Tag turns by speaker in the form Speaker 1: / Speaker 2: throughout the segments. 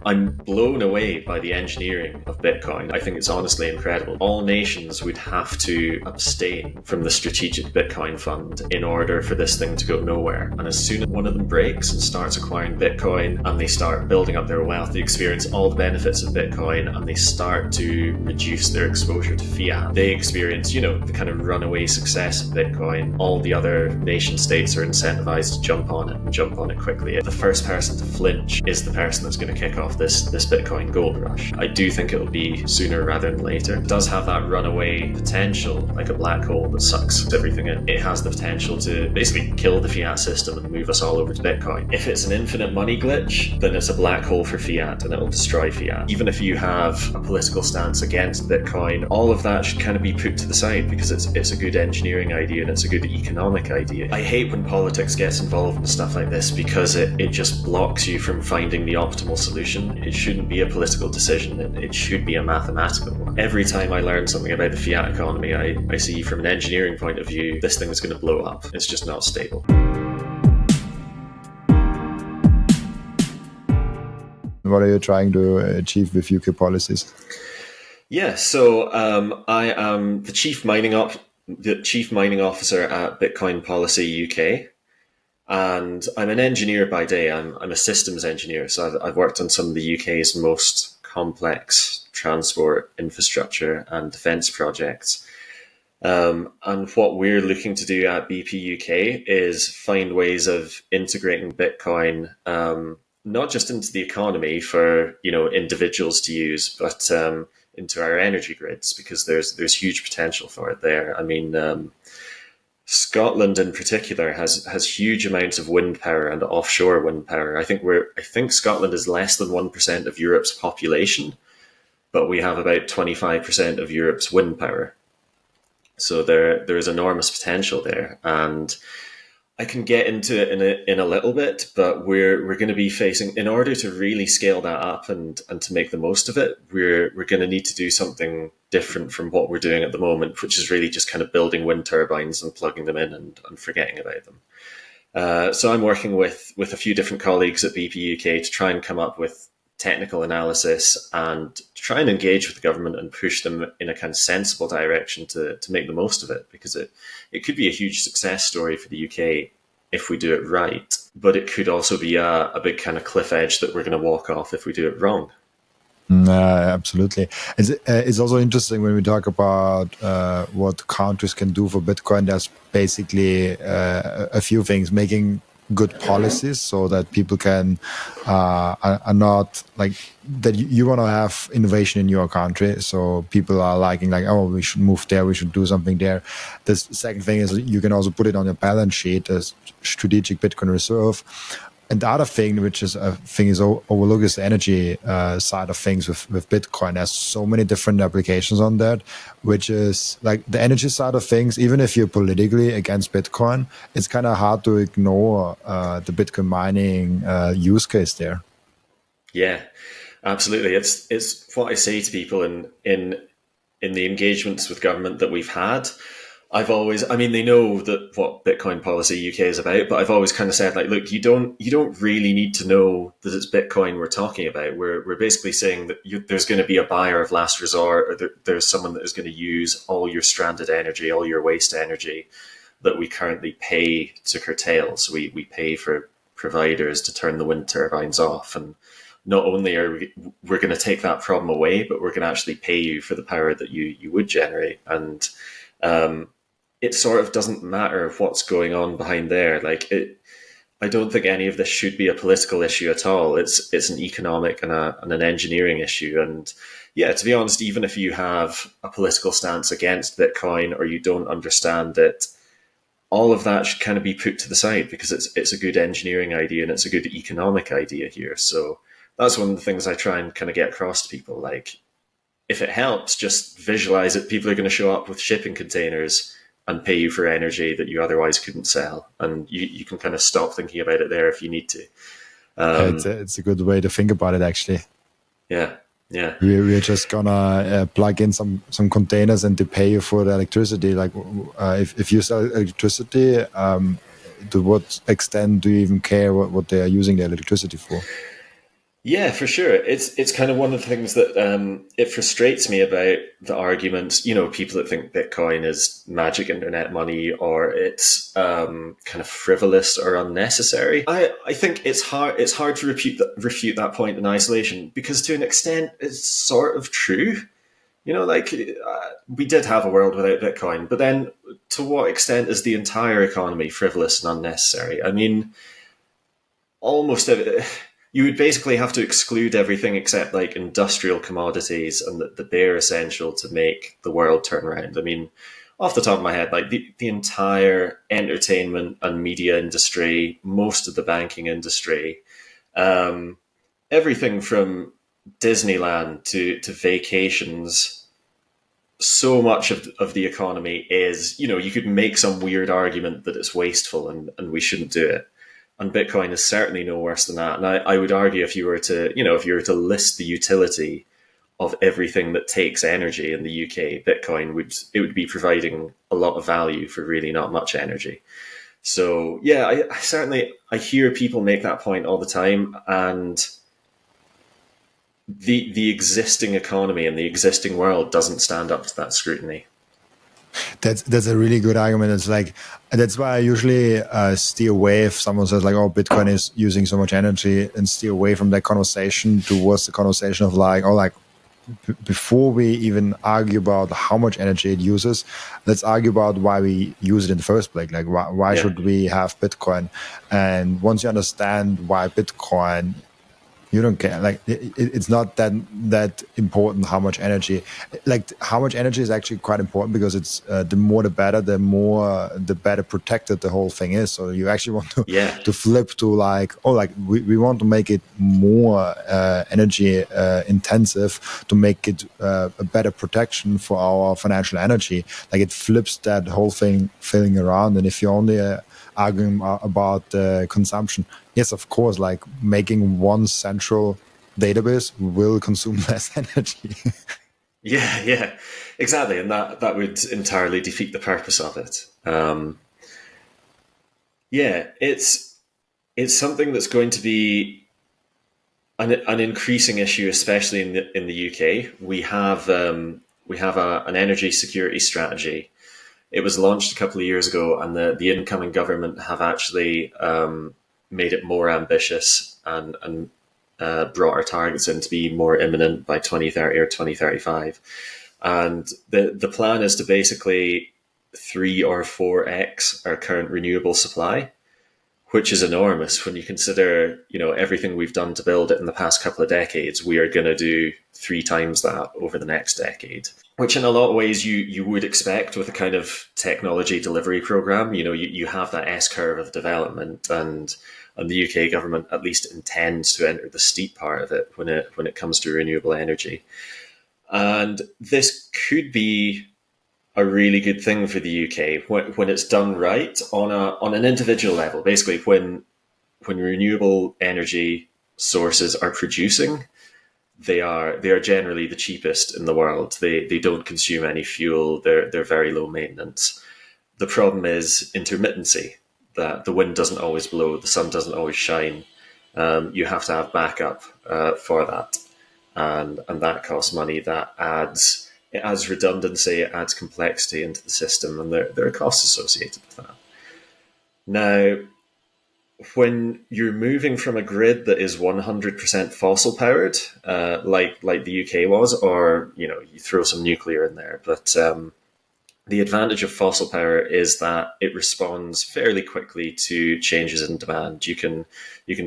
Speaker 1: I'm blown away by the engineering of Bitcoin. I think it's honestly incredible. All nations would have to abstain from the strategic Bitcoin fund in order for this thing to go nowhere. And as soon as one of them breaks and starts acquiring Bitcoin and they start building up their wealth, they experience all the benefits of Bitcoin and they start to reduce their exposure to fiat. They experience, the kind of runaway success of Bitcoin. All the other nation states are incentivized to jump on it and jump on it quickly. The first person to flinch is the person that's going to kick off this Bitcoin gold rush. I do think it'll be sooner rather than later. It does have that runaway potential, like a black hole that sucks everything in. It has the potential to basically kill the fiat system and move us all over to Bitcoin. If it's an infinite money glitch, then it's a black hole for fiat and it'll destroy fiat. Even if you have a political stance against Bitcoin, all of that should kind of be put to the side because it's a good engineering idea and it's a good economic idea. I hate when politics gets involved in stuff like this because it just blocks you from finding the optimal solution. It shouldn't be a political decision. It should be a mathematical one. Every time I learn something about the fiat economy, I see from an engineering point of view, this thing is going to blow up. It's just not stable.
Speaker 2: What are you trying to achieve with UK policies?
Speaker 1: Yeah, so I am the chief mining officer at Bitcoin Policy UK. And I'm an engineer by day. I'm a systems engineer. So I've worked on some of the UK's most complex transport infrastructure and defence projects. And what we're looking to do at BP UK is find ways of integrating Bitcoin, not just into the economy for, individuals to use, but into our energy grids, because there's huge potential for it there. I mean, Scotland in particular has huge amounts of wind power and offshore wind power. I think Scotland is less than 1% of Europe's population, but we have about 25% of Europe's wind power. So there is enormous potential there, and I can get into it in a little bit, but we're going to be facing, in order to really scale that up and to make the most of it, we're going to need to do something different from what we're doing at the moment, which is really just kind of building wind turbines and plugging them in and forgetting about them. So I'm working with a few different colleagues at BP UK to try and come up with technical analysis and try and engage with the government and push them in a kind of sensible direction to make the most of it, because it could be a huge success story for the UK if we do it right, but it could also be a big kind of cliff edge that we're going to walk off if we do it wrong.
Speaker 2: Absolutely. It's also interesting when we talk about what countries can do for Bitcoin. There's basically a few things: making good policies so that people can are not like that. You want to have innovation in your country, so people are liking oh, we should move there, we should do something there. The second thing is you can also put it on your balance sheet as strategic Bitcoin reserve. And the other thing, which is I think is overlooked, is the energy side of things with Bitcoin. There's so many different applications on that, which is like the energy side of things. Even if you're politically against Bitcoin, it's kind of hard to ignore the Bitcoin mining use case there.
Speaker 1: Yeah, absolutely. It's what I say to people in the engagements with government that we've had. They know that what Bitcoin Policy UK is about, but I've always kind of said, look, you don't really need to know that it's Bitcoin we're talking about. We're basically saying that there's going to be a buyer of last resort, or there's someone that is going to use all your stranded energy, all your waste energy that we currently pay to curtail. So we pay for providers to turn the wind turbines off, and not only are we're going to take that problem away, but we're going to actually pay you for the power that you would generate. And it sort of doesn't matter what's going on behind there. I don't think any of this should be a political issue at all. It's an economic and an engineering issue. And yeah, to be honest, even if you have a political stance against Bitcoin or you don't understand it, all of that should kind of be put to the side, because it's a good engineering idea and it's a good economic idea here. So that's one of the things I try and kind of get across to people. If it helps, just visualize it. People are going to show up with shipping containers and pay you for energy that you otherwise couldn't sell. And you can kind of stop thinking about it there if you need to.
Speaker 2: It's a good way to think about it, actually.
Speaker 1: Yeah.
Speaker 2: We're just gonna plug in some containers and to pay you for the electricity. If you sell electricity, to what extent do you even care what they are using the electricity for?
Speaker 1: Yeah, for sure. It's kind of one of the things that it frustrates me about the arguments. People that think Bitcoin is magic internet money or it's kind of frivolous or unnecessary. I think it's hard to refute that point in isolation because to an extent it's sort of true. We did have a world without Bitcoin, but then to what extent is the entire economy frivolous and unnecessary? I mean, almost you would basically have to exclude everything except like industrial commodities and that they're essential to make the world turn around. I mean, off the top of my head, like the entire entertainment and media industry, most of the banking industry, um, everything from Disneyland to vacations, so much of the economy is, you could make some weird argument that it's wasteful and we shouldn't do it. And Bitcoin is certainly no worse than that. And I would argue if you were to list the utility of everything that takes energy in the UK, Bitcoin would be providing a lot of value for really not much energy. So yeah, I certainly I hear people make that point all the time, and the existing economy and the existing world doesn't stand up to that scrutiny.
Speaker 2: That's a really good argument. It's like that's why I usually steer away if someone says like, "Oh, Bitcoin is using so much energy," and steer away from that conversation towards the conversation of like, "Oh, like before we even argue about how much energy it uses, let's argue about why we use it in the first place. Like, why
Speaker 1: Yeah.
Speaker 2: should we have Bitcoin?" And once you understand why Bitcoin, you don't care. Like, it's not that important how much energy. Like, how much energy is actually quite important because it's the more the better, the better protected the whole thing is. So you actually want to
Speaker 1: Yeah.
Speaker 2: flip to like, oh, like we want to make it more energy intensive to make it a better protection for our financial energy. Like it flips that whole thing filling around. And if you're only arguing about consumption, yes, of course, like making one central database will consume less energy.
Speaker 1: Yeah, yeah, exactly, and that would entirely defeat the purpose of it. Yeah, it's something that's going to be an increasing issue, especially in the UK. We have an energy security strategy. It was launched a couple of years ago, and the incoming government have actually made it more ambitious and brought our targets in to be more imminent by 2030 or 2035. And the plan is to basically 3 or 4x our current renewable supply, which is enormous when you consider, everything we've done to build it in the past couple of decades. We are going to do 3 times that over the next decade, which in a lot of ways you would expect with a kind of technology delivery program. You have that S curve of development, and the UK government at least intends to enter the steep part of it when it comes to renewable energy. And this could be a really good thing for the UK when it's done right on an individual level. Basically, when renewable energy sources are producing, they are generally the cheapest in the world. They don't consume any fuel. They're very low maintenance. The problem is intermittency, that the wind doesn't always blow, the sun doesn't always shine. You have to have backup for that, and that costs money. It adds redundancy, it adds complexity into the system, and there are costs associated with that. Now, when you're moving from a grid that is 100% fossil powered, like the UK was, or you throw some nuclear in there, but the advantage of fossil power is that it responds fairly quickly to changes in demand. You can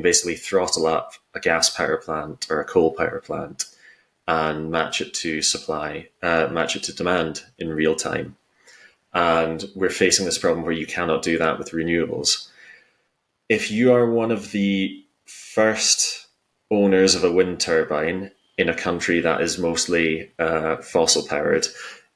Speaker 1: basically throttle up a gas power plant or a coal power plant and match it to match it to demand in real time. And we're facing this problem where you cannot do that with renewables. If you are one of the first owners of a wind turbine in a country that is mostly fossil powered,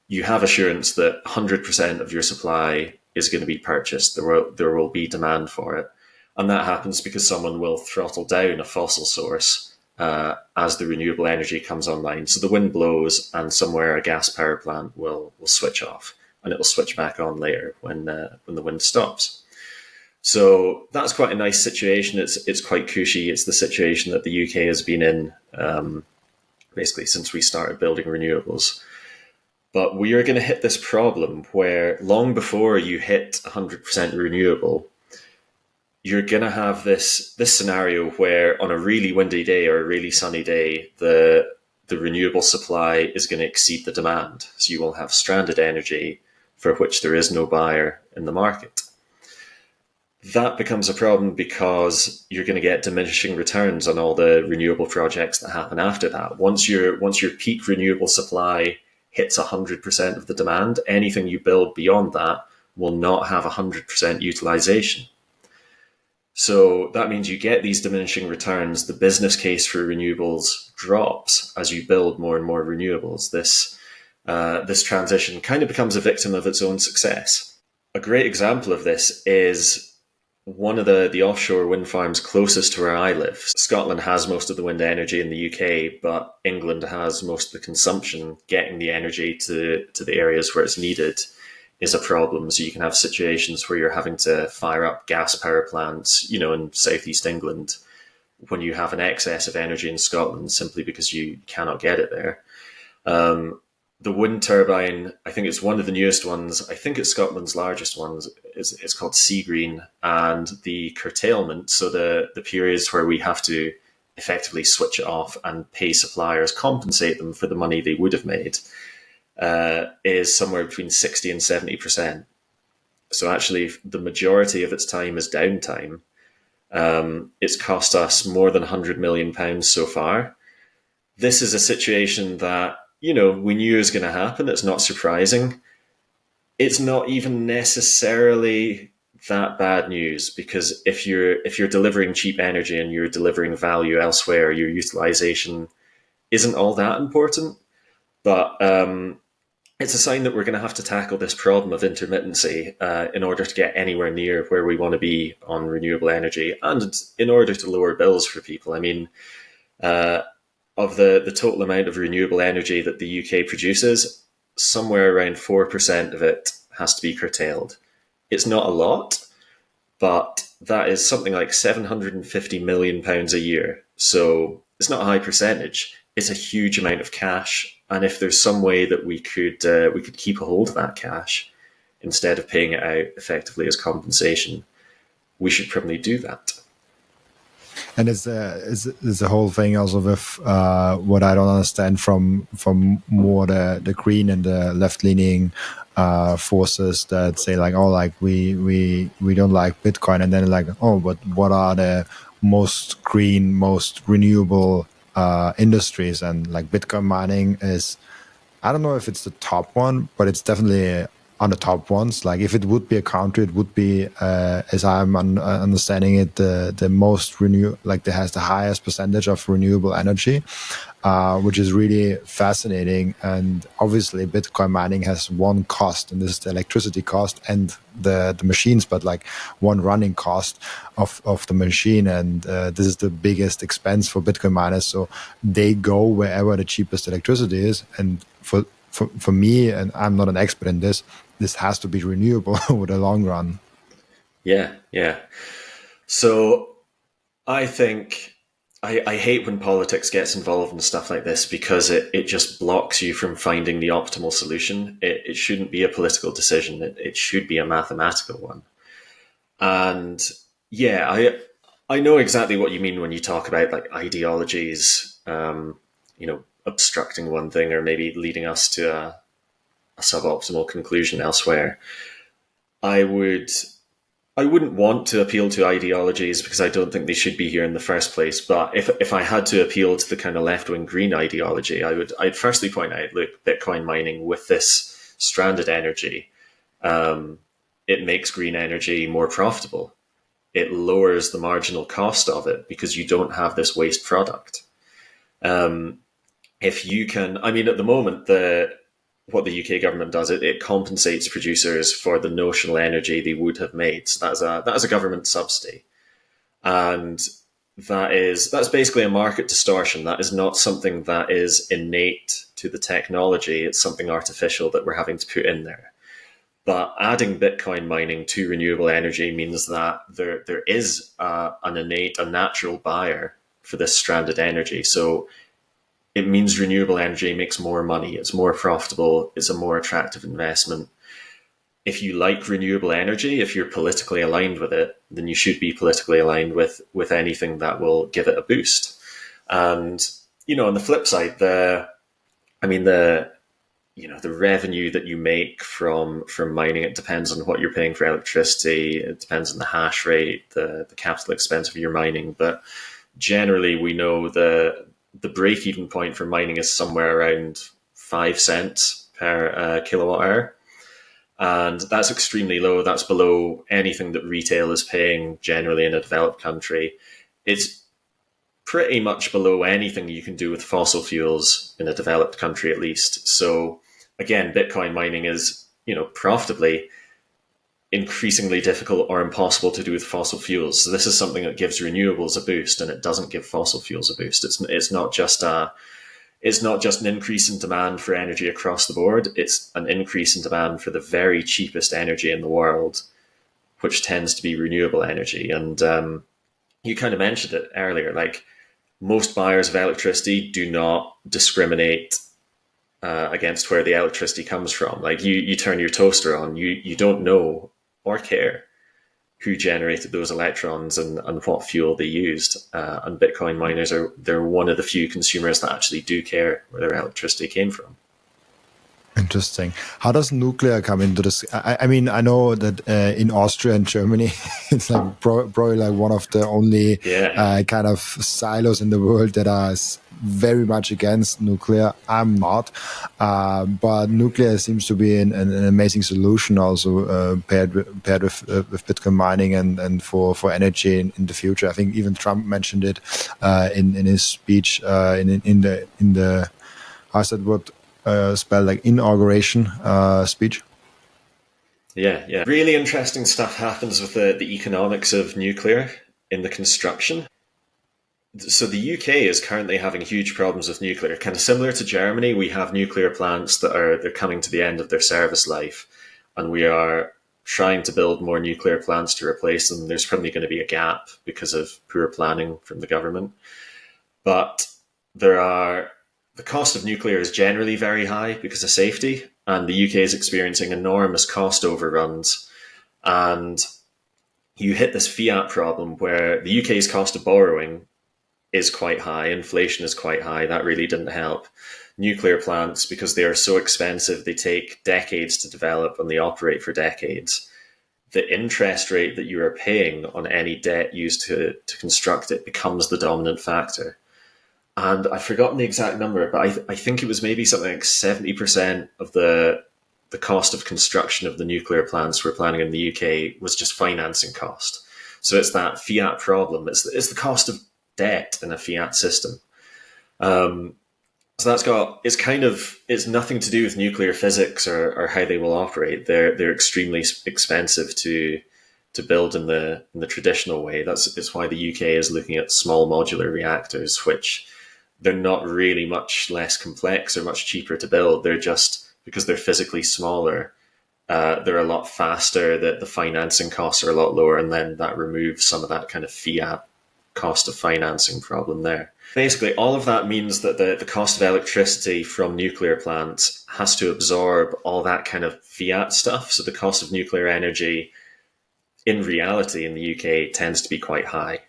Speaker 1: you have assurance that 100% of your supply is going to be purchased. There will be demand for it. And that happens because someone will throttle down a fossil source as the renewable energy comes online. So the wind blows, and somewhere a gas power plant will switch off, and it will switch back on later when the wind stops. So that's quite a nice situation. It's quite cushy. It's the situation that the UK has been in basically since we started building renewables. But we are going to hit this problem where long before you hit 100% renewable, you're going to have this scenario where on a really windy day or a really sunny day, the renewable supply is going to exceed the demand. So you will have stranded energy for which there is no buyer in the market. That becomes a problem because you're going to get diminishing returns on all the renewable projects that happen after that. Once your peak renewable supply hits 100% of the demand, anything you build beyond that will not have 100% utilization. So that means you get these diminishing returns. The business case for renewables drops as you build more and more renewables. This transition kind of becomes a victim of its own success. A great example of this is one of the offshore wind farms closest to where I live. Scotland has most of the wind energy in the UK, but England has most of the consumption. Getting the energy to the areas where it's needed is a problem. So you can have situations where you're having to fire up gas power plants, in southeast England when you have an excess of energy in Scotland simply because you cannot get it there. The wind turbine, I think it's one of the newest ones. I think it's Scotland's largest one. It's called Seagreen, and the curtailment, so the periods where we have to effectively switch it off and pay suppliers, compensate them for the money they would have made, is somewhere between 60 and 70%. So actually, the majority of its time is downtime. It's cost us more than £100 million so far. This is a situation that we knew it was going to happen. It's not surprising. It's not even necessarily that bad news, because if you're delivering cheap energy and you're delivering value elsewhere, your utilization isn't all that important. But it's a sign that we're going to have to tackle this problem of intermittency in order to get anywhere near where we want to be on renewable energy, and in order to lower bills for people. I mean, of the total amount of renewable energy that the UK produces, somewhere around 4% of it has to be curtailed. It's not a lot, but that is something like £750 million a year. So it's not a high percentage. It's a huge amount of cash. And if there's some way that we could keep a hold of that cash instead of paying it out effectively as compensation, we should probably do that.
Speaker 2: And is the whole thing also with what I don't understand from more the green and the left leaning forces that say like, oh, like we don't like Bitcoin, and then like, oh, but what are the most green, most renewable industries? And like Bitcoin mining is, I don't know if it's the top one, but it's definitely on the top ones. Like if it would be a country, it would be, as I'm understanding it, the most like that has the highest percentage of renewable energy, which is really fascinating. And obviously Bitcoin mining has one cost, and this is the electricity cost and the machines, but like one running cost of the machine. And this is the biggest expense for Bitcoin miners. So they go wherever the cheapest electricity is. And for me, and I'm not an expert in this has to be renewable over the long run.
Speaker 1: Yeah. So I think I hate when politics gets involved in stuff like this, because it just blocks you from finding the optimal solution. It shouldn't be a political decision. It should be a mathematical one. And yeah, I know exactly what you mean when you talk about like ideologies, obstructing one thing or maybe leading us to a suboptimal conclusion elsewhere. I wouldn't want to appeal to ideologies because I don't think they should be here in the first place. But if I had to appeal to the kind of left-wing green ideology, I'd firstly point out, look, Bitcoin mining with this stranded energy, it makes green energy more profitable. It lowers the marginal cost of it because you don't have this waste product. If you can, I mean, at the moment, what the UK government does, it compensates producers for the notional energy they would have made. So that is a government subsidy, and that's basically a market distortion. That is not something that is innate to the technology. It's something artificial that we're having to put in there. But adding Bitcoin mining to renewable energy means that there is a natural buyer for this stranded energy. So it means renewable energy makes more money, it's more profitable, it's a more attractive investment. If you like renewable energy, if you're politically aligned with it, then you should be politically aligned with anything that will give it a boost. And on the flip side, I mean the revenue that you make from mining, it depends on what you're paying for electricity. It depends on the hash rate, the capital expense of your mining. But generally, we know the break even point for mining is somewhere around 5 cents per kilowatt hour. And that's extremely low. That's below anything that retail is paying generally in a developed country. It's pretty much below anything you can do with fossil fuels in a developed country, at least. So again, Bitcoin mining is, profitably increasingly difficult or impossible to do with fossil fuels. So this is something that gives renewables a boost, and it doesn't give fossil fuels a boost. It's not just an increase in demand for energy across the board. It's an increase in demand for the very cheapest energy in the world, which tends to be renewable energy. And you kind of mentioned it earlier, like most buyers of electricity do not discriminate against where the electricity comes from. Like you turn your toaster on, you don't know or care who generated those electrons and what fuel they used. And Bitcoin miners they're one of the few consumers that actually do care where their electricity came from.
Speaker 2: Interesting. How does nuclear come into this? I mean, I know that in Austria and Germany, it's like probably like one of the only kind of silos in the world that are very much against nuclear. I'm not, but nuclear seems to be an amazing solution, also paired with Bitcoin mining and for energy in the future. I think even Trump mentioned it in his speech in the how's that word? Spelled like inauguration speech.
Speaker 1: Yeah. Really interesting stuff happens with the economics of nuclear in the construction. So the UK is currently having huge problems with nuclear. Kind of similar to Germany, we have nuclear plants they're coming to the end of their service life, and we are trying to build more nuclear plants to replace them. There's probably going to be a gap because of poor planning from the government. But the cost of nuclear is generally very high because of safety, and the UK is experiencing enormous cost overruns. And you hit this fiat problem where the UK's cost of borrowing is quite high, inflation is quite high. That really didn't help. Nuclear plants, because they are so expensive, they take decades to develop and they operate for decades. The interest rate that you are paying on any debt used to construct it becomes the dominant factor. And I've forgotten the exact number, but I think it was maybe something like 70% of the cost of construction of the nuclear plants we're planning in the UK was just financing cost. So it's that fiat problem. It's the cost of debt in a fiat system. So it's nothing to do with nuclear physics or how they will operate. They're extremely expensive to build in the traditional way. It's why the UK is looking at small modular reactors, which they're not really much less complex or much cheaper to build. They're just, because they're physically smaller, they're a lot faster, that the financing costs are a lot lower, and then that removes some of that kind of fiat cost of financing problem there. Basically, all of that means that the cost of electricity from nuclear plants has to absorb all that kind of fiat stuff. So the cost of nuclear energy in reality in the UK tends to be quite high,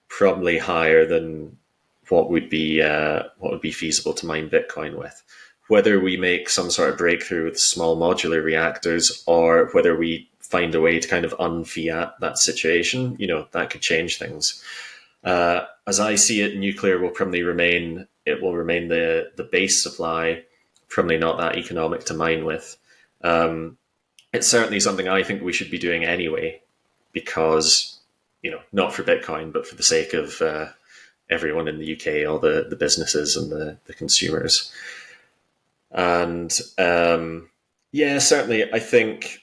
Speaker 1: probably higher than what would be feasible to mine Bitcoin with. Whether we make some sort of breakthrough with small modular reactors, or whether we find a way to kind of unfiat that situation, that could change things. As I see it, nuclear will probably remain the base supply, probably not that economic to mine with. It's certainly something I think we should be doing anyway, because, not for Bitcoin, but for the sake of everyone in the UK, all the businesses and the consumers. And certainly I think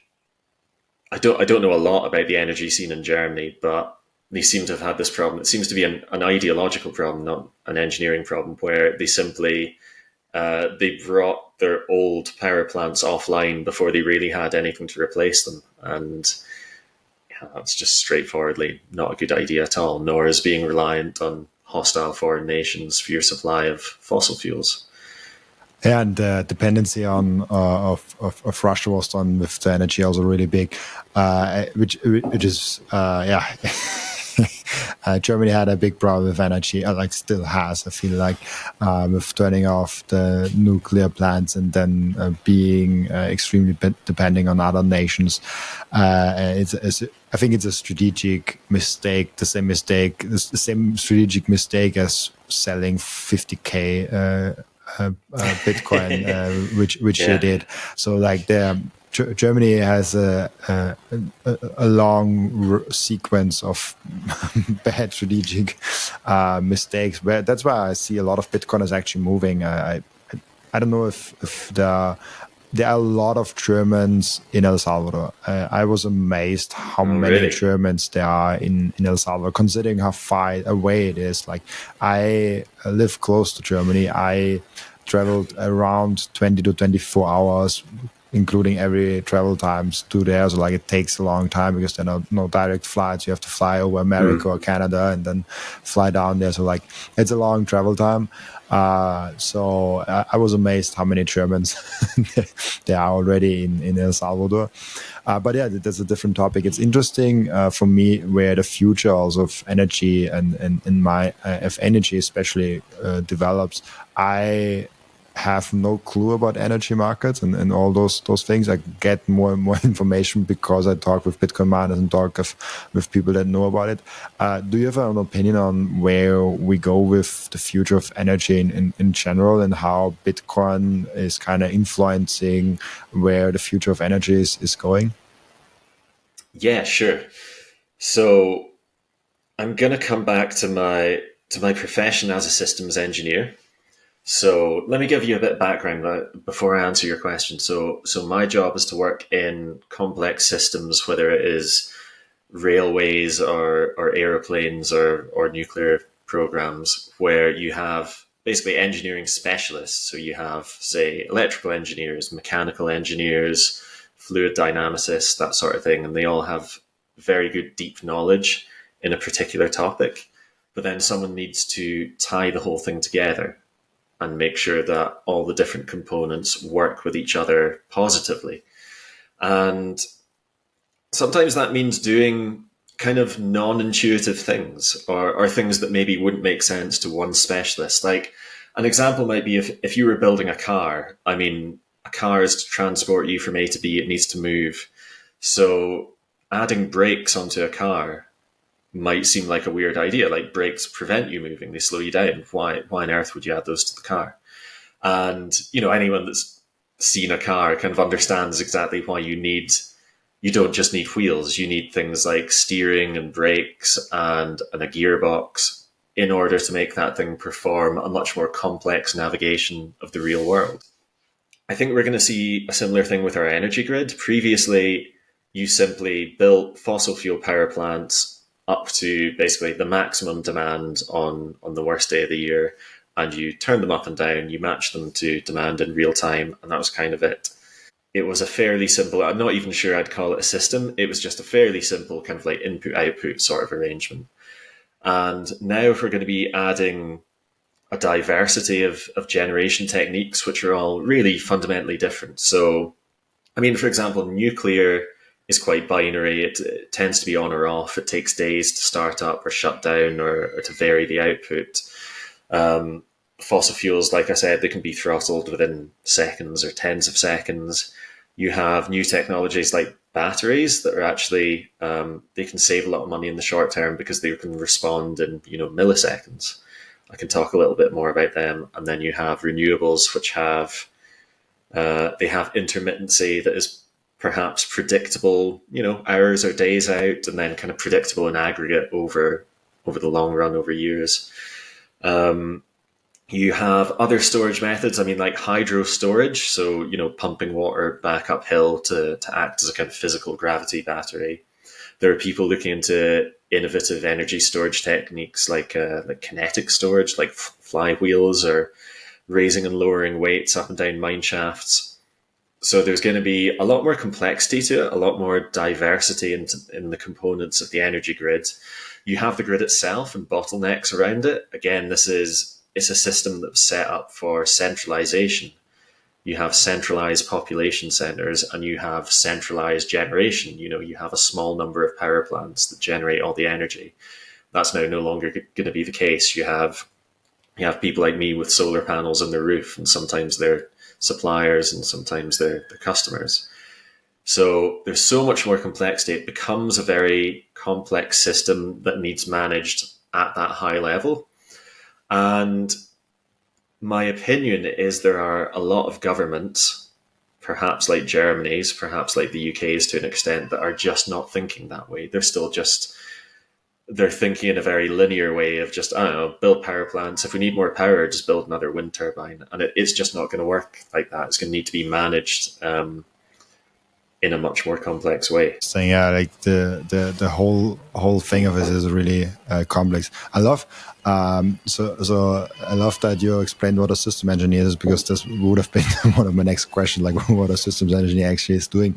Speaker 1: I don't know a lot about the energy scene in Germany, but they seem to have had this problem. It seems to be an ideological problem, not an engineering problem, where they simply they brought their old power plants offline before they really had anything to replace them. And yeah, that's just straightforwardly not a good idea at all, nor is being reliant on hostile foreign nations for your supply of fossil fuels.
Speaker 2: And dependency on of Russia was on with the energy also really big, which is yeah. Germany had a big problem with energy, like still has. I feel like with turning off the nuclear plants and then being extremely depending on other nations. I think it's a strategic mistake. The same strategic mistake as selling 50K. Bitcoin, which they
Speaker 1: Yeah.
Speaker 2: did. So like Germany has a long sequence of bad strategic mistakes. Where that's why I see a lot of Bitcoiners actually moving. I don't know if there are a lot of Germans in El Salvador. I was amazed how
Speaker 1: Oh,
Speaker 2: many
Speaker 1: really?
Speaker 2: Germans there are in El Salvador, considering how far away it is. Like I live close to Germany. I traveled around 20 to 24 hours, including every travel times to there. So like it takes a long time because there are no direct flights. You have to fly over America or Canada and then fly down there. So like it's a long travel time. So I was amazed how many Germans there are already in El Salvador. But yeah, that's a different topic. It's interesting for me where the future also of energy and in my if energy especially develops. I have no clue about energy markets and all those things. I get more and more information because I talk with Bitcoin miners and talk with people that know about it. Do you have an opinion on where we go with the future of energy in general and how Bitcoin is kind of influencing where the future of energy is going?
Speaker 1: Yeah, sure. So I'm gonna come back to my profession as a systems engineer. So let me give you a bit of background before I answer your question. So my job is to work in complex systems, whether it is railways or aeroplanes or nuclear programs, where you have basically engineering specialists. So you have, say, electrical engineers, mechanical engineers, fluid dynamicists, that sort of thing, and they all have very good deep knowledge in a particular topic. But then someone needs to tie the whole thing together and make sure that all the different components work with each other positively. And sometimes that means doing kind of non-intuitive things or things that maybe wouldn't make sense to one specialist. Like an example might be if you were building a car. I mean, a car is to transport you from A to B, it needs to move. So adding brakes onto a car might seem like a weird idea. Like brakes prevent you moving, they slow you down. Why on earth would you add those to the car? And anyone that's seen a car kind of understands exactly why you don't just need wheels, you need things like steering and brakes and a gearbox in order to make that thing perform a much more complex navigation of the real world. I think we're going to see a similar thing with our energy grid. Previously, you simply built fossil fuel power plants up to basically the maximum demand on the worst day of the year, and you turn them up and down, you match them to demand in real time, and that was kind of it. It was a fairly simple, I'm not even sure I'd call it a system. It was just a fairly simple kind of like input output sort of arrangement. And now, if we're going to be adding a diversity of generation techniques, which are all really fundamentally different. So, I mean, for example, nuclear is quite binary. It tends to be on or off. It takes days to start up or shut down or to vary the output. Um, Fossil fuels, like I said, they can be throttled within seconds or tens of seconds. You have new technologies like batteries that are actually they can save a lot of money in the short term because they can respond in milliseconds. I can talk a little bit more about them, and then you have renewables, which have they have intermittency that is perhaps predictable, hours or days out, and then kind of predictable in aggregate over the long run, over years. Um, you have other storage methods. I mean, like hydro storage, so pumping water back uphill to act as a kind of physical gravity battery. There are people looking into innovative energy storage techniques like kinetic storage, like flywheels or raising and lowering weights up and down mine shafts. So there's going to be a lot more complexity to it, a lot more diversity in the components of the energy grid. You have the grid itself and bottlenecks around it. Again, it's a system that was set up for centralization. You have centralized population centers and you have centralized generation. You have a small number of power plants that generate all the energy. That's now no longer going to be the case. You have people like me with solar panels on their roof, and sometimes they're suppliers and sometimes they're customers. So there's so much more complexity. It becomes a very complex system that needs managed at that high level. And my opinion is there are a lot of governments, perhaps like Germany's, perhaps like the UK's to an extent, that are just not thinking that way. They're thinking in a very linear way of just, I don't know, build power plants. If we need more power, just build another wind turbine. And it's just not going to work like that. It's going to need to be managed in a much more complex way.
Speaker 2: So yeah, like the whole thing of it is really complex. I love so I love that you explained what a system engineer is, because this would have been one of my next questions, like what a systems engineer actually is doing.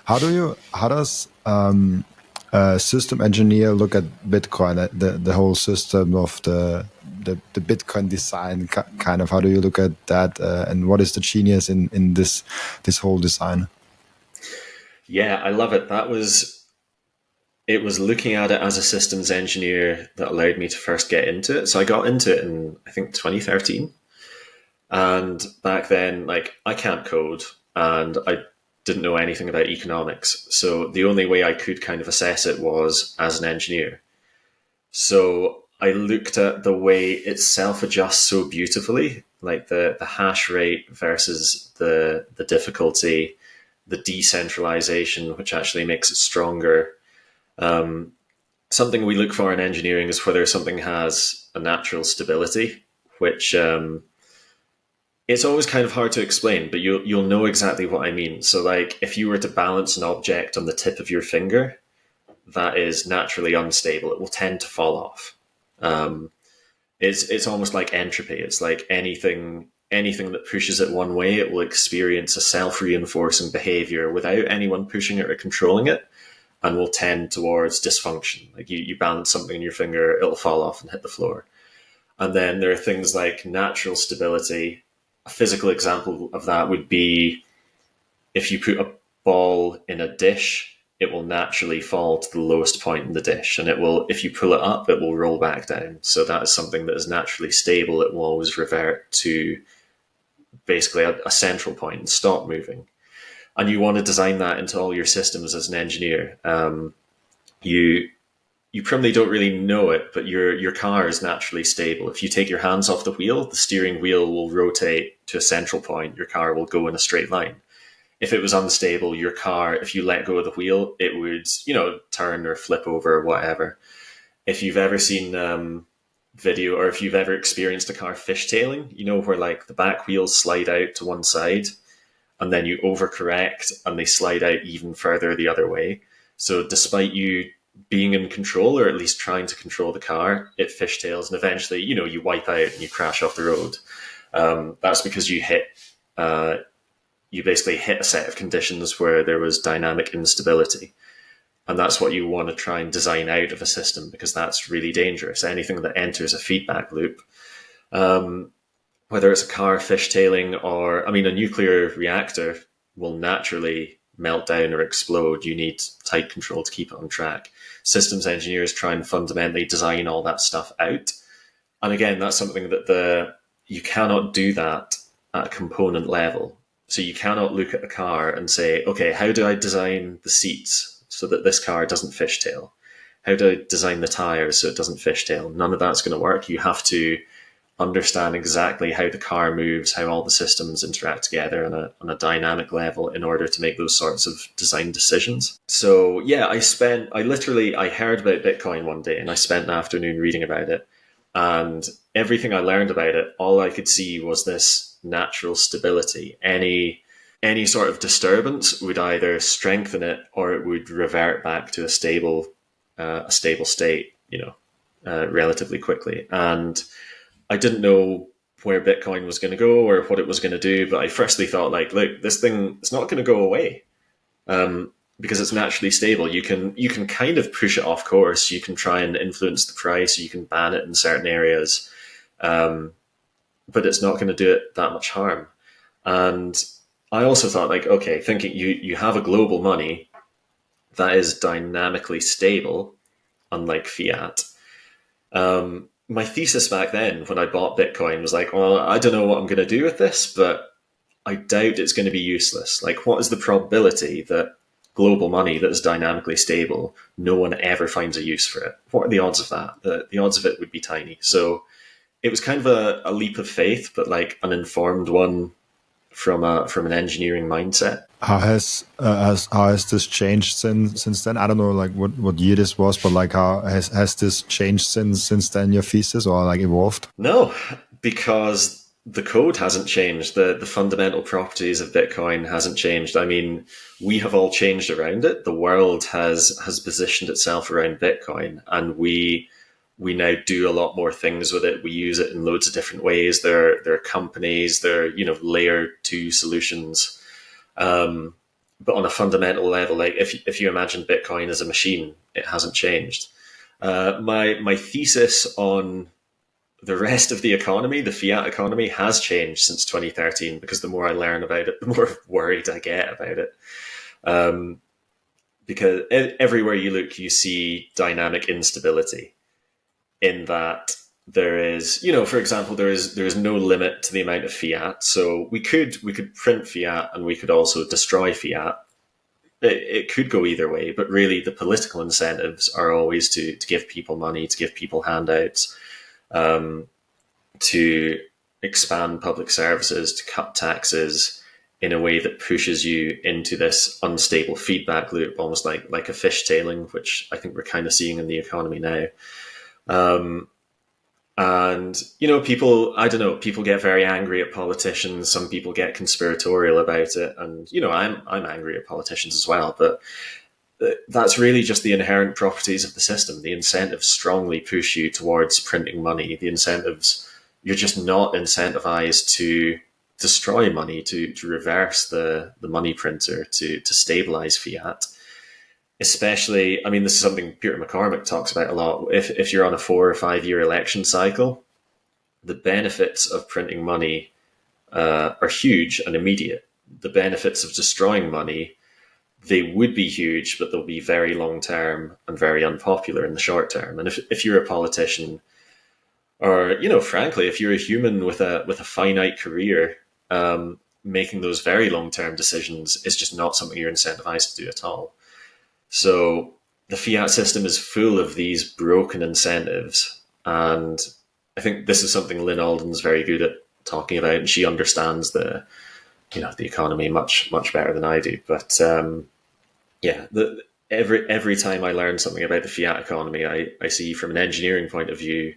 Speaker 2: How does a system engineer look at Bitcoin, the whole system of the Bitcoin design, kind of? How do you look at that, and what is the genius in this whole design?
Speaker 1: Yeah, I love it. It was looking at it as a systems engineer that allowed me to first get into it. So I got into it in, I think, 2013. And back then, like, I can't code and I didn't know anything about economics. So the only way I could kind of assess it was as an engineer. So I looked at the way it self-adjusts so beautifully, like the hash rate versus the difficulty, the decentralization, which actually makes it stronger. Something we look for in engineering is whether something has a natural stability, which it's always kind of hard to explain, but you'll know exactly what I mean. So, like, if you were to balance an object on the tip of your finger that is naturally unstable, it will tend to fall off. It's almost like entropy. It's like anything that pushes it one way, it will experience a self-reinforcing behavior without anyone pushing it or controlling it, and will tend towards dysfunction. Like you balance something in your finger, it'll fall off and hit the floor. And then there are things like natural stability. A physical example of that would be if you put a ball in a dish, it will naturally fall to the lowest point in the dish, and if you pull it up, it will roll back down. So that is something that is naturally stable. It will always revert to basically a central point and stop moving. And you want to design that into all your systems as an engineer. You probably don't really know it, but your car is naturally stable. If you take your hands off the wheel, the steering wheel will rotate to a central point. Your car will go in a straight line. If it was unstable, your car, if you let go of the wheel, it would, turn or flip over or whatever. If you've ever seen video, or if you've ever experienced a car fishtailing, where like the back wheels slide out to one side and then you overcorrect and they slide out even further the other way. So despite you being in control, or at least trying to control the car, it fishtails and eventually, you wipe out and you crash off the road. That's because you basically hit a set of conditions where there was dynamic instability. And that's what you want to try and design out of a system, because that's really dangerous. Anything that enters a feedback loop, whether it's a car fishtailing or, a nuclear reactor will naturally melt down or explode. You need tight control to keep it on track. Systems engineers try and fundamentally design all that stuff out. And again, that's something that you cannot do that at a component level. So you cannot look at a car and say, okay, how do I design the seats so that this car doesn't fishtail? How do I design the tires so it doesn't fishtail? None of that's going to work. You have to understand exactly how the car moves, how all the systems interact together on a dynamic level in order to make those sorts of design decisions. So yeah, I heard about Bitcoin one day and I spent an afternoon reading about it. And everything I learned about it, all I could see was this natural stability. Any sort of disturbance would either strengthen it or it would revert back to a stable state, relatively quickly. And I didn't know where Bitcoin was going to go or what it was going to do. But I firstly thought, like, look, this thing, it's not going to go away, because it's naturally stable. You can kind of push it off course. You can try and influence the price. You can ban it in certain areas, but it's not going to do it that much harm. And I also thought, like, okay, thinking you have a global money that is dynamically stable, unlike fiat. My thesis back then when I bought Bitcoin was like, well, I don't know what I'm going to do with this, but I doubt it's going to be useless. Like, what is the probability that global money that is dynamically stable, no one ever finds a use for it? What are the odds of that? The odds of it would be tiny. So it was kind of a leap of faith, but like an informed one from an engineering mindset.
Speaker 2: How has this changed since then? I don't know like what year this was, but like how has this changed since then, your thesis, or like evolved?
Speaker 1: No, because the code hasn't changed. The fundamental properties of Bitcoin hasn't changed. I mean, we have all changed around it. The world has positioned itself around Bitcoin, and we now do a lot more things with it. We use it in loads of different ways. There are companies, there are, layer 2 solutions. But on a fundamental level, like if you imagine Bitcoin as a machine, it hasn't changed. My thesis on the rest of the economy, the fiat economy, has changed since 2013, because the more I learn about it, the more worried I get about it. Because everywhere you look, you see dynamic instability, in that there is, for example, there is no limit to the amount of fiat. So we could print fiat, and we could also destroy fiat. It could go either way, but really the political incentives are always to give people money, to give people handouts, to expand public services, to cut taxes in a way that pushes you into this unstable feedback loop, almost like a fishtailing, which I think we're kind of seeing in the economy now. And, people, I don't know, people get very angry at politicians. Some people get conspiratorial about it. And, I'm angry at politicians as well, but that's really just the inherent properties of the system. The incentives strongly push you towards printing money. The incentives, you're just not incentivized to destroy money, to reverse the money printer, to stabilize fiat. Especially, I mean, this is something Peter McCormack talks about a lot. If you're on a 4 or 5 year election cycle, the benefits of printing money are huge and immediate. The benefits of destroying money, they would be huge, but they'll be very long term and very unpopular in the short term. And if you're a politician, or frankly, if you're a human with a finite career, making those very long term decisions is just not something you're incentivized to do at all. So the fiat system is full of these broken incentives. And I think this is something Lynn Alden's very good at talking about, and she understands the economy much, much better than I do. But every time I learn something about the fiat economy, I see from an engineering point of view,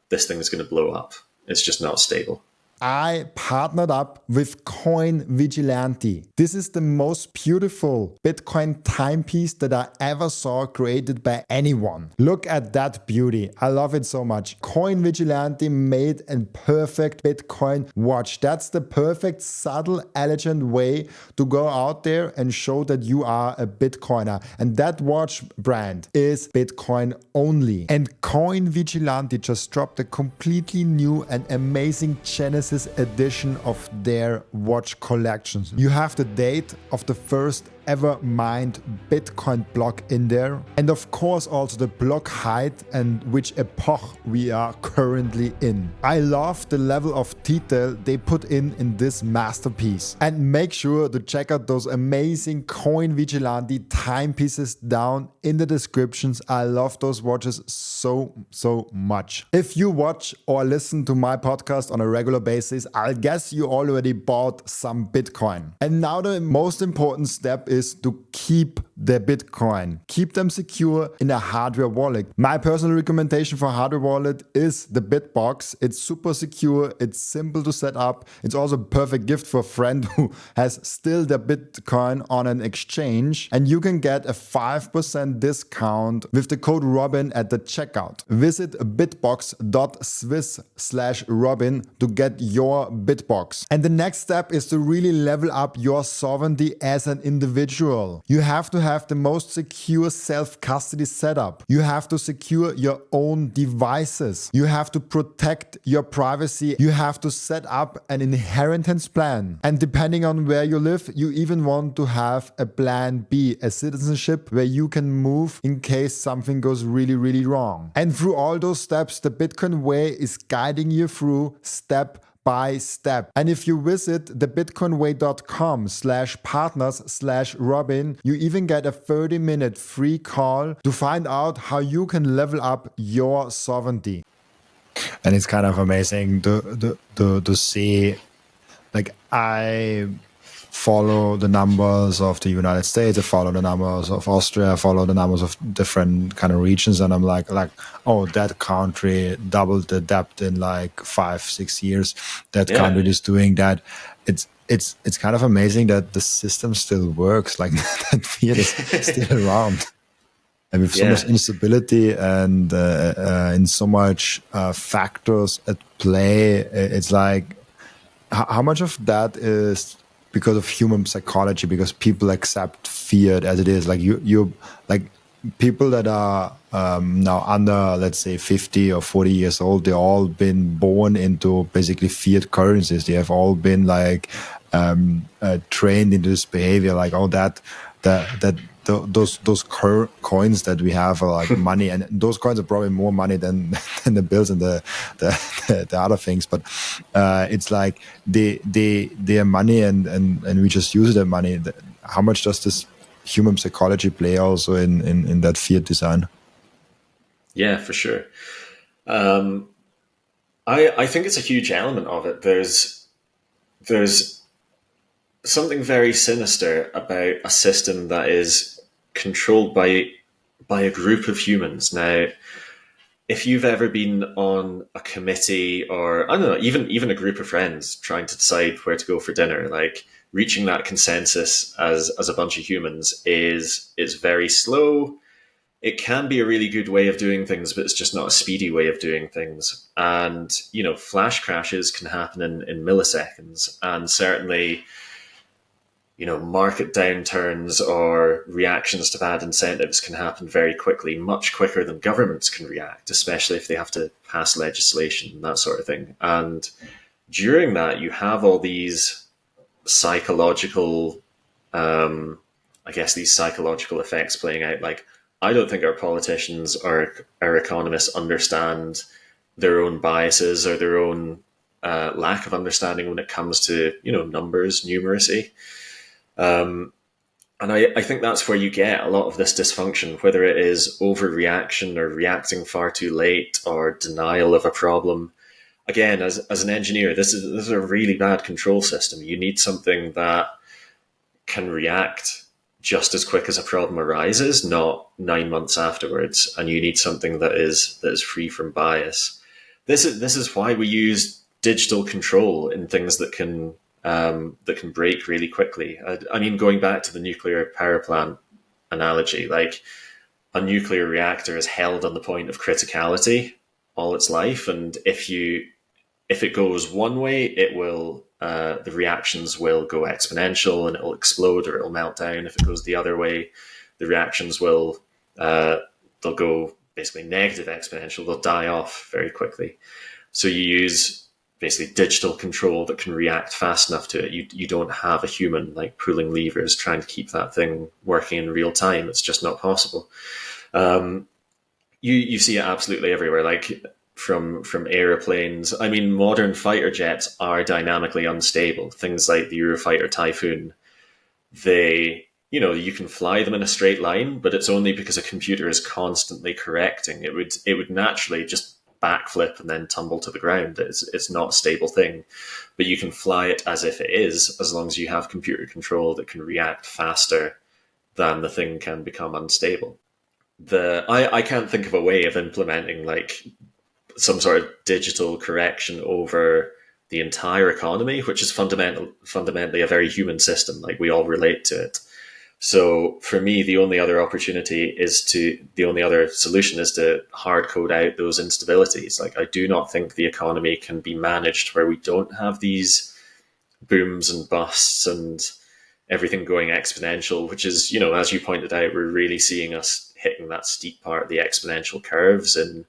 Speaker 1: this thing is going to blow up. It's just not stable.
Speaker 2: I partnered up with Coin Vigilante. This is the most beautiful Bitcoin timepiece that I ever saw created by anyone. Look at that beauty. I love it so much. Coin Vigilante made a perfect Bitcoin watch. That's the perfect, subtle, elegant way to go out there and show that you are a Bitcoiner. And that watch brand is Bitcoin only. And Coin Vigilante just dropped a completely new and amazing Genesis edition of their watch collections. You have the date of the first ever mined Bitcoin block in there, and of course also the block height and which epoch we are currently in. I love the level of detail they put in this masterpiece, and make sure to check out those amazing Coin Vigilante timepieces down in the descriptions. I love those watches so much. If you watch or listen to my podcast on a regular basis, I guess you already bought some Bitcoin. And now the most important step is to keep their Bitcoin. Keep them secure in a hardware wallet. My personal recommendation for hardware wallet is the BitBox. It's super secure. It's simple to set up. It's also a perfect gift for a friend who has still their Bitcoin on an exchange. And you can get a 5% discount with the code Robin at the checkout. Visit bitbox.swiss/Robin to get your BitBox. And the next step is to really level up your sovereignty as an individual. You have to have the most secure self-custody setup. You have to secure your own devices. You have to protect your privacy. You have to set up an inheritance plan. And depending on where you live, you even want to have a plan B, a citizenship where you can move in case something goes really, really wrong. And through all those steps, the Bitcoin way is guiding you through step by step. And if you visit thebitcoinway.com/partners/Robin, you even get a 30-minute free call to find out how you can level up your sovereignty. And it's kind of amazing to see, like, I follow the numbers of the United States, I follow the numbers of Austria, I follow the numbers of different kind of regions, and I'm like, oh, that country doubled the debt in like 5-6 years. That country is doing that. It's kind of amazing that the system still works, like that Fiat is still around. And with so much instability and in so much factors at play, it's like, how much of that is because of human psychology, because people accept Fiat as it is? Like you like people that are now under, let's say, 50 or 40 years old, they've all been born into basically Fiat currencies. They have all been like trained into this behavior, like, oh, those coins that we have are like money, and those coins are probably more money than the bills and the other things. But it's like they are money, and we just use that money. How much does this human psychology play also in that Fiat design?
Speaker 1: Yeah, for sure. I think it's a huge element of it. There's something very sinister about a system that is controlled by a group of humans. Now, if you've ever been on a committee, or I don't know, even a group of friends trying to decide where to go for dinner, like reaching that consensus as a bunch of humans is very slow. It can be a really good way of doing things, but it's just not a speedy way of doing things. And, flash crashes can happen in milliseconds. And certainly, market downturns or reactions to bad incentives can happen very quickly, much quicker than governments can react, especially if they have to pass legislation and that sort of thing. And during that, you have all these psychological, these psychological effects playing out. Like, I don't think our politicians or our economists understand their own biases or their own lack of understanding when it comes to, numbers, numeracy. And I think that's where you get a lot of this dysfunction, whether it is overreaction or reacting far too late or denial of a problem. Again, as an engineer, this is a really bad control system. You need something that can react just as quick as a problem arises, not 9 months afterwards. And you need something that is free from bias. This is why we use digital control in things that can break really quickly. I mean, going back to the nuclear power plant analogy, like a nuclear reactor is held on the point of criticality all its life, and if it goes one way, it will the reactions will go exponential and it'll explode or it'll melt down. If it goes the other way, the reactions will they'll go basically negative exponential. They'll die off very quickly. So you use basically digital control that can react fast enough to it. You don't have a human like pulling levers trying to keep that thing working in real time. It's just not possible. You see it absolutely everywhere, like from airplanes. I mean, modern fighter jets are dynamically unstable. Things like the Eurofighter Typhoon, you can fly them in a straight line, but it's only because a computer is constantly correcting. It would naturally just backflip and then tumble to the ground. It's not a stable thing, but you can fly it as if it is, as long as you have computer control that can react faster then the thing can become unstable. I can't think of a way of implementing like some sort of digital correction over the entire economy, which is fundamentally a very human system. Like we all relate to it. So for me, the only other solution is to hard code out those instabilities. Like I do not think the economy can be managed where we don't have these booms and busts and everything going exponential, which is, as you pointed out, we're really seeing us hitting that steep part of the exponential curves in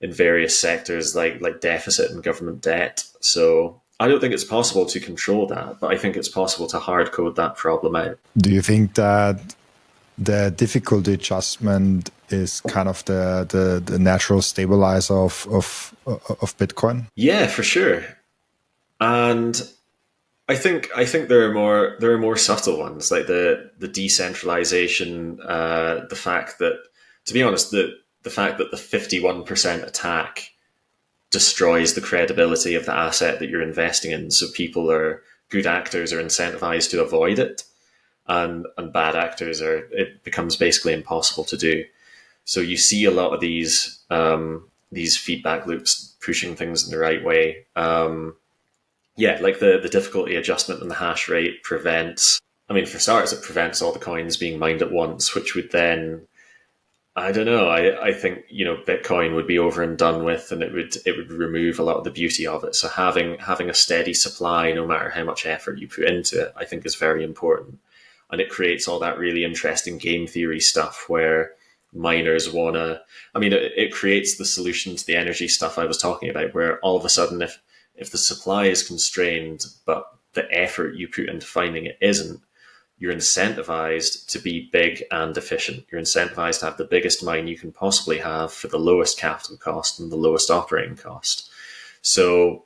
Speaker 1: various sectors like deficit and government debt. So I don't think it's possible to control that, but I think it's possible to hard code that problem out.
Speaker 2: Do you think that the difficulty adjustment is kind of the natural stabilizer of Bitcoin?
Speaker 1: Yeah, for sure. And I think there are more subtle ones, like the decentralization, the fact that, to be honest, the fact that the 51% attack destroys the credibility of the asset that you're investing in. So good actors are incentivized to avoid it, and bad actors it becomes basically impossible to do. So you see a lot of these feedback loops pushing things in the right way. Like the difficulty adjustment and the hash rate prevents, for starters, it prevents all the coins being mined at once, which would then, I don't know, I think, Bitcoin would be over and done with, and it would remove a lot of the beauty of it. So having a steady supply, no matter how much effort you put into it, I think is very important. And it creates all that really interesting game theory stuff where miners it creates the solution to the energy stuff I was talking about, where all of a sudden, if the supply is constrained, but the effort you put into finding it isn't, you're incentivized to be big and efficient. You're incentivized to have the biggest mine you can possibly have for the lowest capital cost and the lowest operating cost. So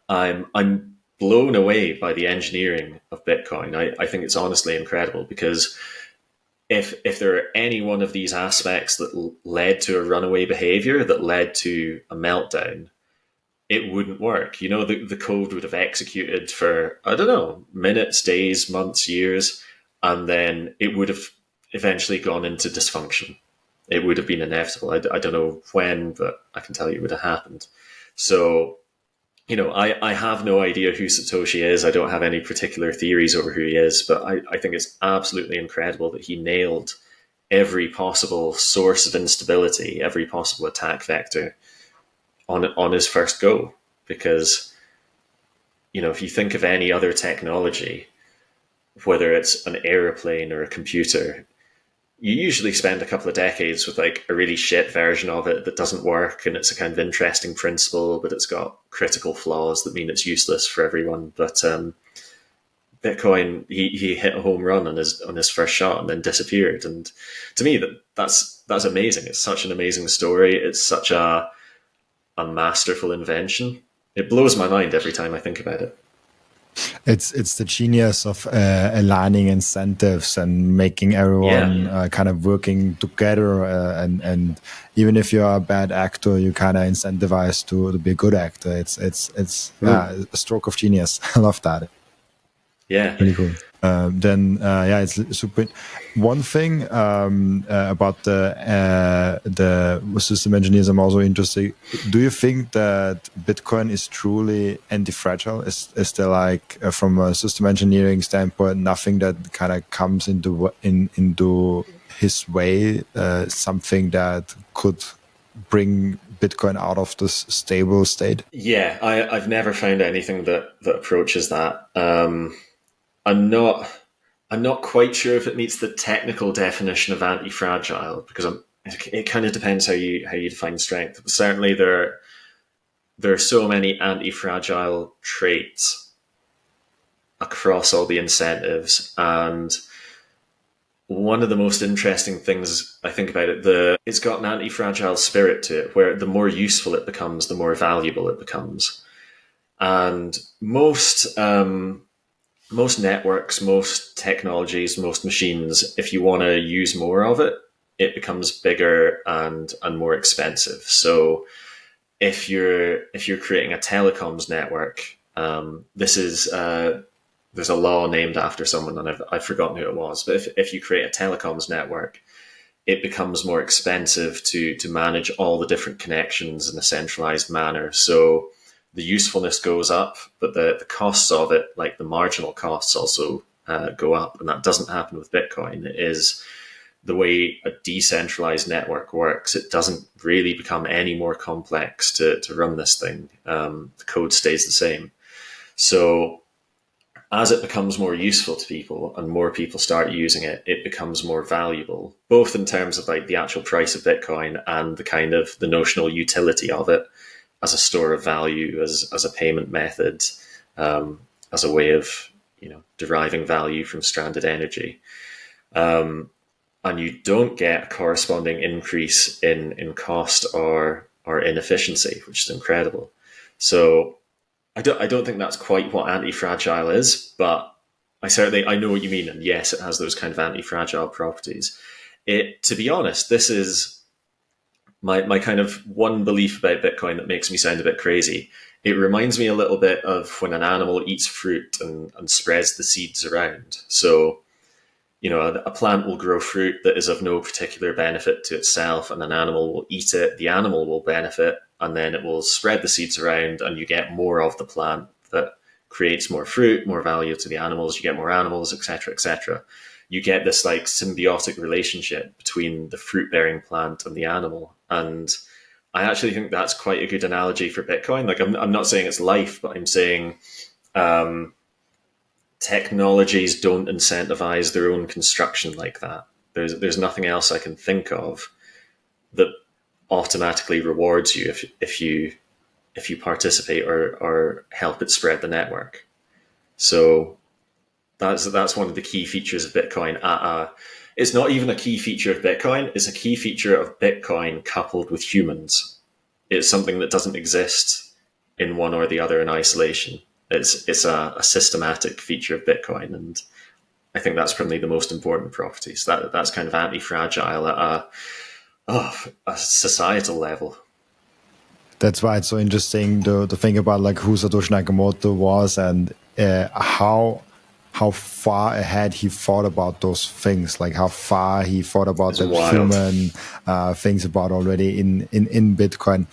Speaker 1: I'm blown away by the engineering of Bitcoin. I think it's honestly incredible, because if there are any one of these aspects that led to a runaway behavior, that led to a meltdown, it wouldn't work. The code would have executed for, I don't know, minutes, days, months, years, and then it would have eventually gone into dysfunction. It would have been inevitable. I don't know when, but I can tell you it would have happened. So, I have no idea who Satoshi is. I don't have any particular theories over who he is, but I think it's absolutely incredible that he nailed every possible source of instability, every possible attack vector on his first go. Because, if you think of any other technology, whether it's an airplane or a computer, you usually spend a couple of decades with like a really shit version of it that doesn't work, and it's a kind of interesting principle, but it's got critical flaws that mean it's useless for everyone. But Bitcoin, he hit a home run on his first shot and then disappeared. And to me, that's amazing. It's such an amazing story. It's such a masterful invention. It blows my mind every time I think about it.
Speaker 2: It's the genius of aligning incentives and making everyone kind of working together. And even if you're a bad actor, you kind of incentivize to be a good actor. It's a stroke of genius. I love that.
Speaker 1: Yeah,
Speaker 2: really cool. It's super. One thing about the system engineers, I'm also interested. Do you think that Bitcoin is truly anti-fragile? Is there like from a system engineering standpoint, nothing that kind of comes into his way, something that could bring Bitcoin out of this stable state?
Speaker 1: Yeah, I've never found anything that approaches that. I'm not quite sure if it meets the technical definition of anti-fragile, because it kind of depends how you define strength. But certainly there are so many anti-fragile traits across all the incentives, and one of the most interesting things I think about it, it's got an anti-fragile spirit to it, where the more useful it becomes, the more valuable it becomes. And most networks, most technologies, most machines, if you want to use more of it, it becomes bigger and more expensive. So if you're creating a telecoms network, this is there's a law named after someone, and I've forgotten who it was. But if you create a telecoms network, it becomes more expensive to manage all the different connections in a centralized manner. So the usefulness goes up, but the costs of it, like the marginal costs, also go up. And that doesn't happen with Bitcoin. It is the way a decentralized network works. It doesn't really become any more complex to run this thing. The code stays the same. So as it becomes more useful to people and more people start using it, it becomes more valuable, both in terms of like the actual price of Bitcoin and the kind of the notional utility of it as a store of value, as a payment method, as a way of, deriving value from stranded energy. And you don't get a corresponding increase in cost or inefficiency, which is incredible. So I don't think that's quite what anti-fragile is, but I know what you mean, and yes, it has those kind of anti-fragile properties. To be honest, this is my kind of one belief about Bitcoin that makes me sound a bit crazy. It reminds me a little bit of when an animal eats fruit and spreads the seeds around. So, a plant will grow fruit that is of no particular benefit to itself, and an animal will eat it. The animal will benefit, and then it will spread the seeds around, and you get more of the plant that creates more fruit, more value to the animals. You get more animals, etc., etc. You get this like symbiotic relationship between the fruit-bearing plant and the animal, and I actually think that's quite a good analogy for Bitcoin. Like, I'm not saying it's life, but I'm saying technologies don't incentivize their own construction like that. There's nothing else I can think of that automatically rewards you if you participate or help it spread the network. So that's one of the key features of Bitcoin. It's not even a key feature of Bitcoin. It's a key feature of Bitcoin coupled with humans. It's something that doesn't exist in one or the other in isolation. It's a systematic feature of Bitcoin, and I think that's probably the most important property. So that's kind of anti-fragile at a societal level.
Speaker 2: That's why it's so interesting to think about like who Satoshi Nakamoto was and how far ahead he thought about those things, like how far he thought about the human things about already in Bitcoin.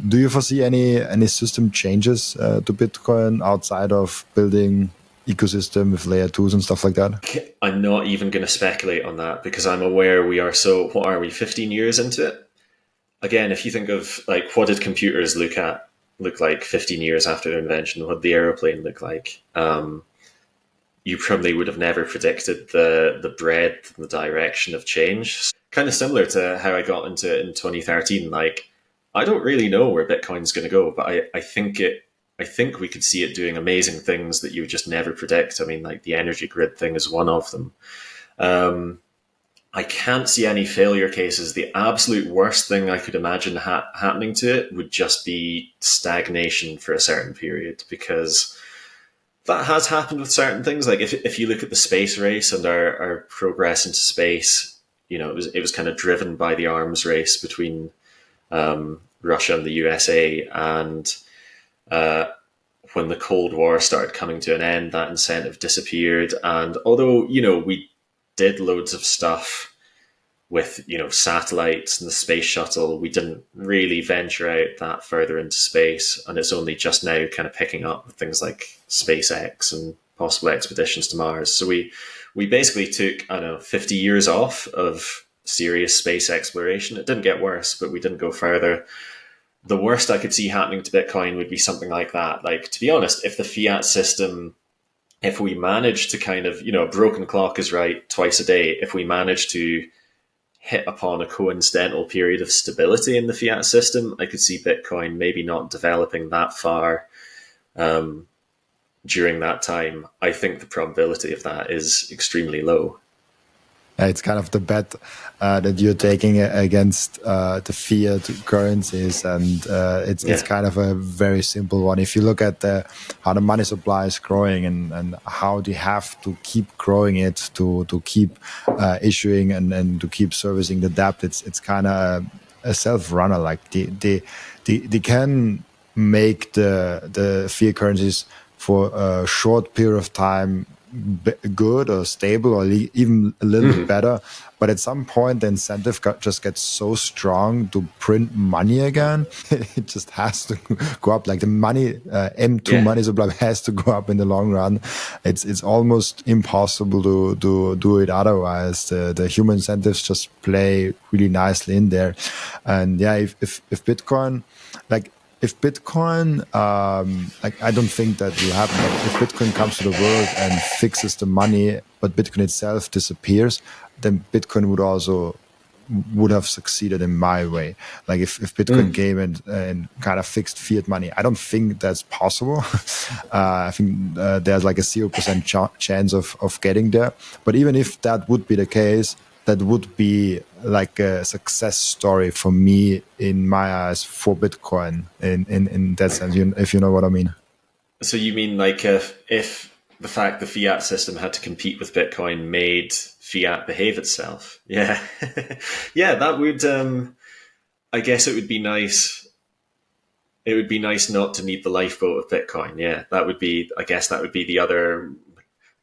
Speaker 2: Do you foresee any system changes to Bitcoin outside of building ecosystem with layer 2s and stuff like that?
Speaker 1: I'm not even going to speculate on that because I'm aware we are what are we, 15 years into it? Again, if you think of like what did computers look like 15 years after their invention, what did the aeroplane look like? You probably would have never predicted the breadth and the direction of change. Kind of similar to how I got into it in 2013. Like, I don't really know where Bitcoin's going to go, but I think we could see it doing amazing things that you would just never predict. I mean, like the energy grid thing is one of them. I can't see any failure cases. The absolute worst thing I could imagine happening to it would just be stagnation for a certain period, because that has happened with certain things. Like if you look at the space race and our progress into space, it was kind of driven by the arms race between Russia and the USA. And when the Cold War started coming to an end, that incentive disappeared. And although, we did loads of stuff with, satellites and the space shuttle, we didn't really venture out that further into space. And it's only just now kind of picking up with things like SpaceX and possible expeditions to Mars. So we basically took, 50 years off of serious space exploration. It didn't get worse, but we didn't go further. The worst I could see happening to Bitcoin would be something like that. Like, to be honest, if the fiat system, if we manage to kind of, a broken clock is right twice a day, if we manage to hit upon a coincidental period of stability in the fiat system, I could see Bitcoin maybe not developing that far during that time. I think the probability of that is extremely low.
Speaker 2: It's kind of the bet that you're taking against the fiat currencies, and it's kind of a very simple one. If you look at how the money supply is growing and how they have to keep growing it to keep issuing and to keep servicing the debt, it's kind of a self-runner. Like they can make the fiat currencies for a short period of time good or stable or even a little bit better, but at some point the incentive just gets so strong to print money again. It just has to go up. Like the money, M2 money supply has to go up in the long run. It's almost impossible to do it otherwise. The human incentives just play really nicely in there. And yeah, if Bitcoin, like if Bitcoin, like I don't think that will happen. But if Bitcoin comes to the world and fixes the money, but Bitcoin itself disappears, then Bitcoin would have succeeded in my way. Like if Bitcoin came and kind of fixed fiat money, I don't think that's possible. I think there's like a 0% chance of getting there. But even if that would be the case, that would be like a success story for me in my eyes for Bitcoin in that sense, if you know what I mean.
Speaker 1: So you mean like if the fact the fiat system had to compete with Bitcoin made fiat behave itself? Yeah. Yeah, that would, I guess it would be nice. It would be nice not to need the lifeboat of Bitcoin. Yeah, that would be, I guess that would be the other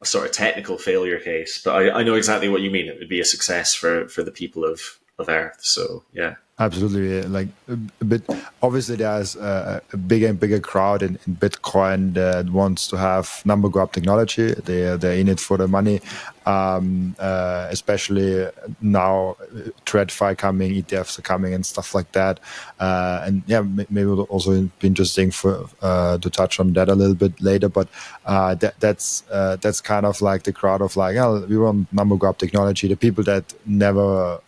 Speaker 1: sort of technical failure case. But I know exactly what you mean. It would be a success for the people of Earth. So yeah.
Speaker 2: Absolutely, yeah. Like a bit. Obviously, there's a bigger and bigger crowd in Bitcoin that wants to have number graph technology. They're in it for the money, especially now. TradFi coming, ETFs are coming, and stuff like that. And yeah, maybe it'll also be interesting for to touch on that a little bit later. But that's kind of like the crowd of like, oh, we want number graph technology. The people that never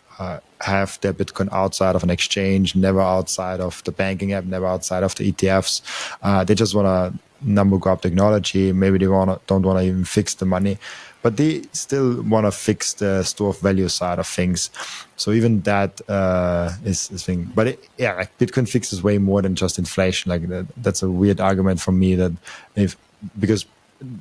Speaker 2: have their Bitcoin outside of an exchange, never outside of the banking app, never outside of the ETFs. They just want to number graph technology. Maybe they don't want to even fix the money, but they still want to fix the store of value side of things. So even that is a thing. But like Bitcoin fixes way more than just inflation. Like that's a weird argument for me because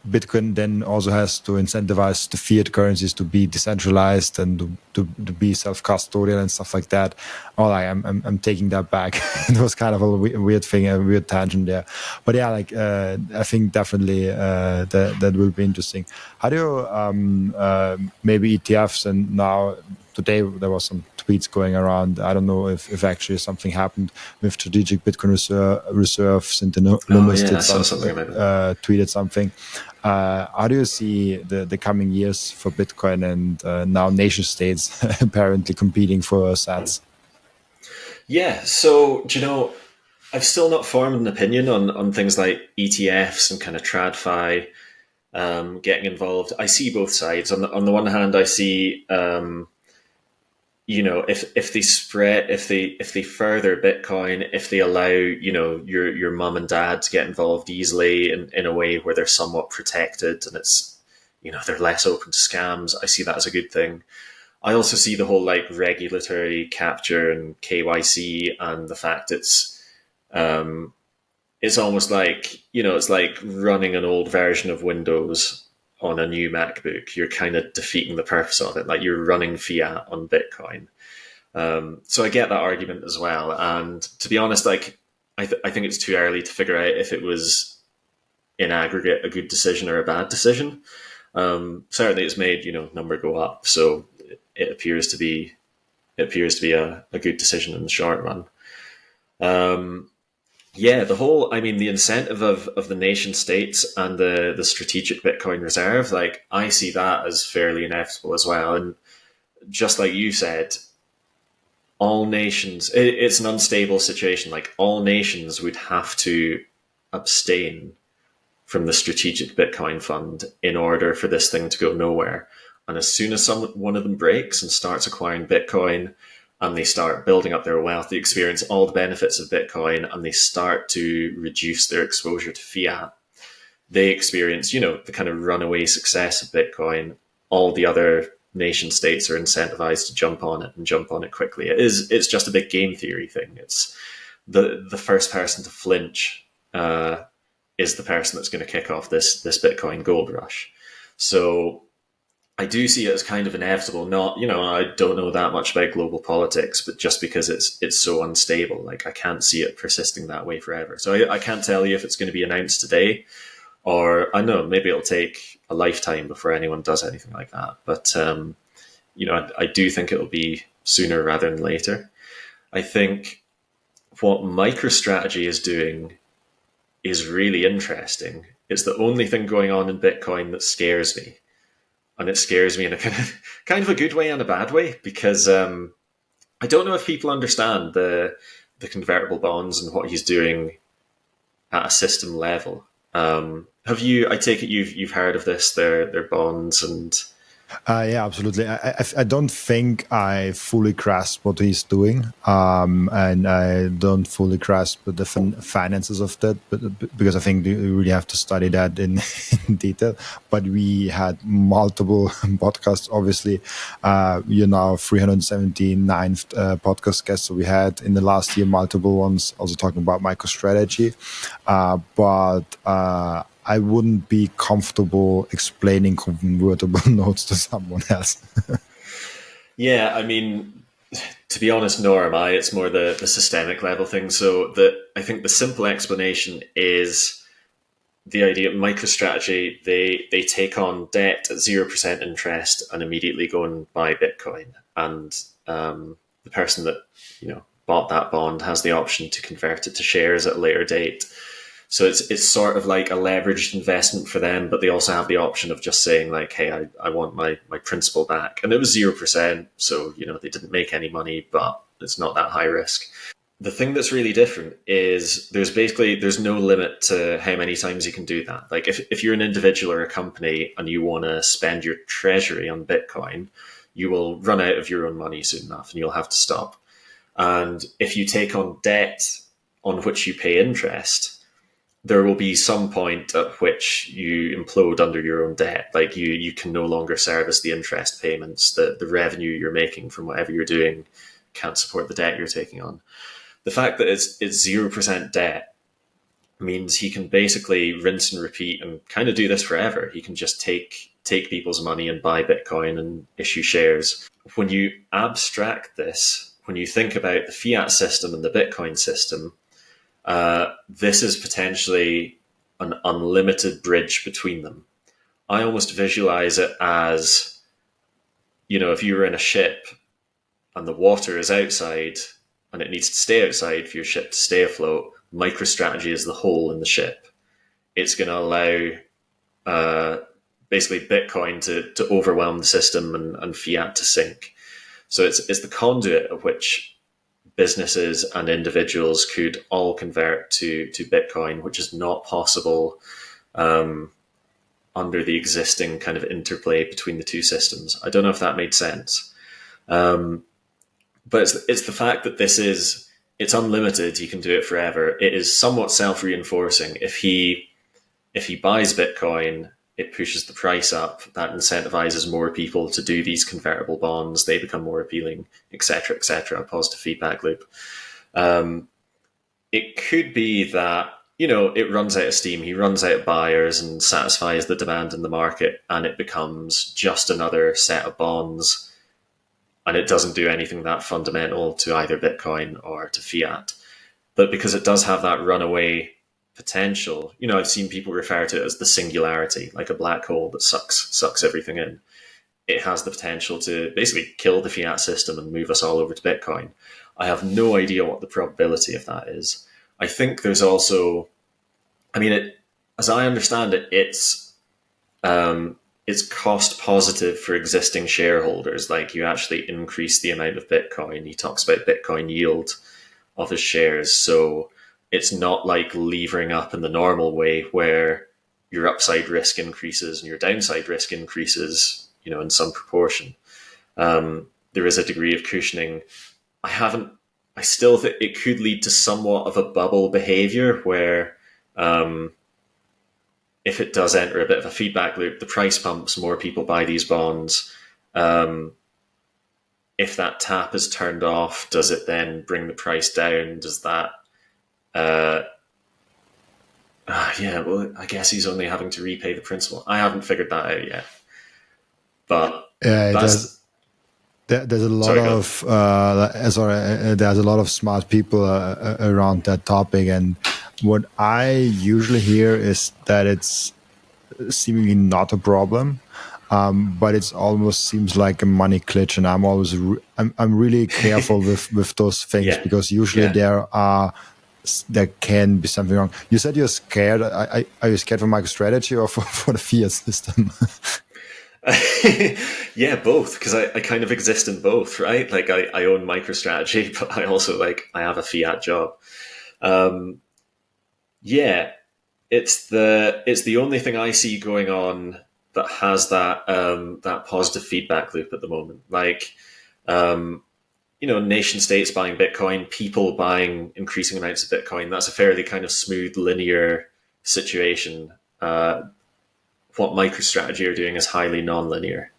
Speaker 2: Bitcoin then also has to incentivize the fiat currencies to be decentralized and to be self-custodial and stuff like that. I'm taking that back. It was kind of a weird thing, a weird tangent there. But yeah, like I think definitely that will be interesting. How do you maybe ETFs, and now today there was some tweets going around. I don't know if actually something happened with strategic Bitcoin reserves. And Lumis did tweeted something. How do you see the coming years for Bitcoin and now nation states apparently competing for sats?
Speaker 1: Yeah, so do you know, I've still not formed an opinion on things like ETFs and kind of TradFi getting involved. I see both sides. On the one hand, I see if they further Bitcoin, if they allow your mom and dad to get involved easily in a way where they're somewhat protected and it's they're less open to scams, I see that as a good thing. I also see the whole like regulatory capture and KYC and the fact it's almost like it's like running an old version of Windows on a new MacBook. You're kind of defeating the purpose of it. Like you're running fiat on Bitcoin. So I get that argument as well. And to be honest, like I think it's too early to figure out if it was in aggregate a good decision or a bad decision. Certainly, it's made number go up. So it appears to be a good decision in the short run. Yeah, the incentive of the nation states and the strategic Bitcoin reserve, like I see that as fairly inevitable as well. And just like you said, all nations, it's an unstable situation. Like all nations would have to abstain from the strategic Bitcoin fund in order for this thing to go nowhere. And as soon as one of them breaks and starts acquiring Bitcoin, and they start building up their wealth, they experience all the benefits of Bitcoin, and they start to reduce their exposure to fiat. They experience, the kind of runaway success of Bitcoin. All the other nation states are incentivized to jump on it and jump on it quickly. It's just a big game theory thing. It's the first person to flinch is the person that's going to kick off this Bitcoin gold rush. So I do see it as kind of inevitable. Not, I don't know that much about global politics, but just because it's so unstable, like I can't see it persisting that way forever. So I can't tell you if it's going to be announced today or I don't know, maybe it'll take a lifetime before anyone does anything like that. But I do think it'll be sooner rather than later. I think what MicroStrategy is doing is really interesting. It's the only thing going on in Bitcoin that scares me, and it scares me in a kind of a good way and a bad way, because I don't know if people understand the convertible bonds and what he's doing at a system level. Have you? I take it you've heard of this. Their bonds and
Speaker 2: Yeah, absolutely. I don't think I fully grasp what he's doing, and I don't fully grasp the finances of that, because I think you really have to study that in, in detail. But we had multiple podcasts. Obviously, you're now 379th podcast guest. So we had in the last year multiple ones, also talking about MicroStrategy, but. I wouldn't be comfortable explaining convertible notes to someone else.
Speaker 1: yeah, I mean, to be honest, nor am I. It's more the systemic level thing. So I think the simple explanation is the idea of MicroStrategy. They take on debt at 0% interest and immediately go and buy Bitcoin, and the person that bought that bond has the option to convert it to shares at a later date. So it's sort of like a leveraged investment for them, but they also have the option of just saying like, hey, I want my principal back. And it was 0%. So, they didn't make any money, but it's not that high risk. The thing that's really different is there's no limit to how many times you can do that. Like if you're an individual or a company and you want to spend your treasury on Bitcoin, you will run out of your own money soon enough and you'll have to stop. And if you take on debt on which you pay interest, there will be some point at which you implode under your own debt. Like you can no longer service the interest payments. The revenue you're making from whatever you're doing can't support the debt you're taking on. The fact that it's 0% debt means he can basically rinse and repeat and kind of do this forever. He can just take people's money and buy Bitcoin and issue shares. When you abstract this, when you think about the fiat system and the Bitcoin system, this is potentially an unlimited bridge between them. I almost visualize it as, if you were in a ship and the water is outside and it needs to stay outside for your ship to stay afloat, MicroStrategy is the hole in the ship. It's going to allow basically Bitcoin to overwhelm the system and fiat to sink. So it's the conduit of which businesses and individuals could all convert to Bitcoin, which is not possible under the existing kind of interplay between the two systems. I don't know if that made sense. But it's the fact that it's unlimited. You can do it forever. It is somewhat self-reinforcing. If he buys Bitcoin, it pushes the price up. That incentivizes more people to do these convertible bonds. They become more appealing, etc., etc. Positive feedback loop. It could be that it runs out of steam. He runs out of buyers and satisfies the demand in the market, and it becomes just another set of bonds. And it doesn't do anything that fundamental to either Bitcoin or to fiat. But because it does have that runaway potential, I've seen people refer to it as the singularity, like a black hole that sucks everything in. It has the potential to basically kill the fiat system and move us all over to Bitcoin. I have no idea what the probability of that is. I think there's also, as I understand it, it's cost positive for existing shareholders. Like you actually increase the amount of Bitcoin. He talks about Bitcoin yield of his shares. So it's not like levering up in the normal way where your upside risk increases and your downside risk increases, in some proportion. There is a degree of cushioning. I still think it could lead to somewhat of a bubble behavior where, if it does enter a bit of a feedback loop, the price pumps, more people buy these bonds. If that tap is turned off, does it then bring the price down? Does that well, I guess he's only having to repay the principal. I haven't figured that out yet. But
Speaker 2: there's a lot there's a lot of smart people around that topic, and what I usually hear is that it's seemingly not a problem, but it almost seems like a money glitch, and I'm always I'm really careful with those things
Speaker 1: Yeah,
Speaker 2: because usually
Speaker 1: yeah.
Speaker 2: there can be something wrong. You said you're scared. Are you scared for MicroStrategy or for the Fiat system?
Speaker 1: Yeah, both, because I kind of exist in both, right? Like I own MicroStrategy, but I also like I have a fiat job. Um, yeah, it's the only thing I see going on that has that positive feedback loop at the moment. Like um, nation states buying Bitcoin, people buying increasing amounts of Bitcoin. That's a fairly kind of smooth, linear situation. What MicroStrategy are doing is highly non-linear,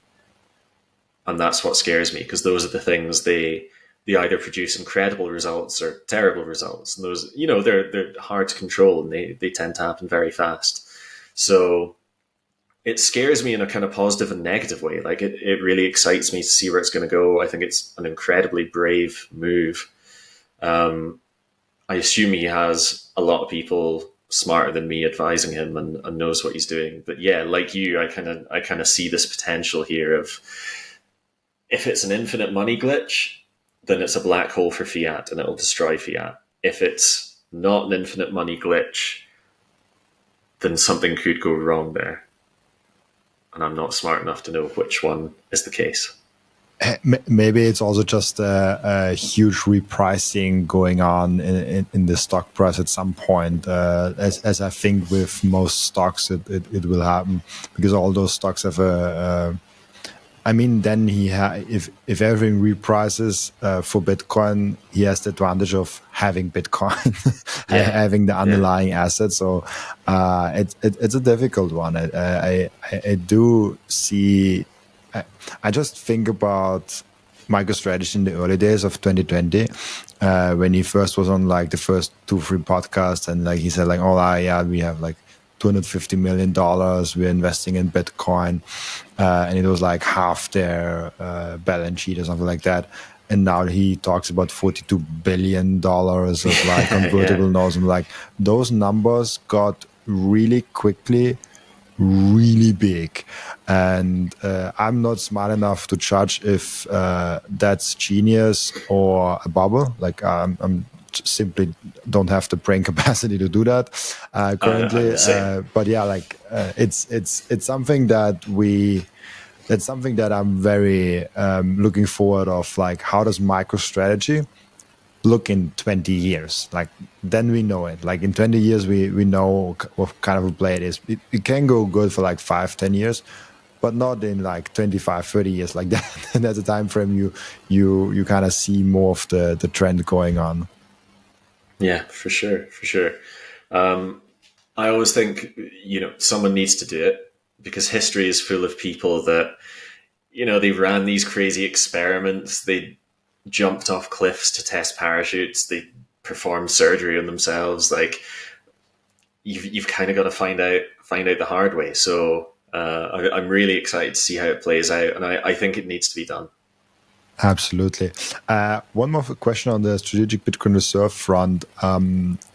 Speaker 1: and that's what scares me because those are the things they either produce incredible results or terrible results, and those they're hard to control and they tend to happen very fast. So it scares me in a kind of positive and negative way. Like it really excites me to see where it's going to go. I think it's an incredibly brave move. Um, I assume he has a lot of people smarter than me advising him and knows what he's doing. But yeah, like you, I kind of see this potential here of if it's an infinite money glitch, then it's a black hole for fiat and it'll destroy fiat. If it's not an infinite money glitch, then something could go wrong there. And I'm not smart enough to know which one is the case.
Speaker 2: Maybe it's also just a huge repricing going on in the stock price at some point, as I think with most stocks it will happen because all those stocks have I mean, then if everything reprices for Bitcoin, he has the advantage of having Bitcoin,
Speaker 1: Yeah,
Speaker 2: having the
Speaker 1: yeah,
Speaker 2: underlying asset. So it's a difficult one. I do see. I just think about MicroStrategy in the early days of 2020, when he first was on like the first 2 3 podcasts, and like he said like, oh yeah, we have like $250 million we're investing in Bitcoin, and it was like half their balance sheet or something like that. And now he talks about $42 billion of like
Speaker 1: yeah,
Speaker 2: convertible notes. I'm like, those numbers got really quickly really big, and I'm not smart enough to judge if that's genius or a bubble. Like I'm simply don't have the brain capacity to do that
Speaker 1: I'm
Speaker 2: currently.
Speaker 1: the same.
Speaker 2: But yeah, like it's something that that's something that I'm very looking forward of. Like, how does MicroStrategy look in 20 years? Like, then we know it. Like in 20 years, we know what kind of a play it is. It can go good for like 5 10 years, but not in like 25 30 years like that. And that's a time frame you kind of see more of the trend going on.
Speaker 1: Yeah, for sure, for sure. I always think someone needs to do it because history is full of people that they ran these crazy experiments. They jumped off cliffs to test parachutes. They performed surgery on themselves. Like you've kind of got to find out the hard way. So I'm really excited to see how it plays out, and I think it needs to be done.
Speaker 2: Absolutely. One more question on the strategic Bitcoin reserve front.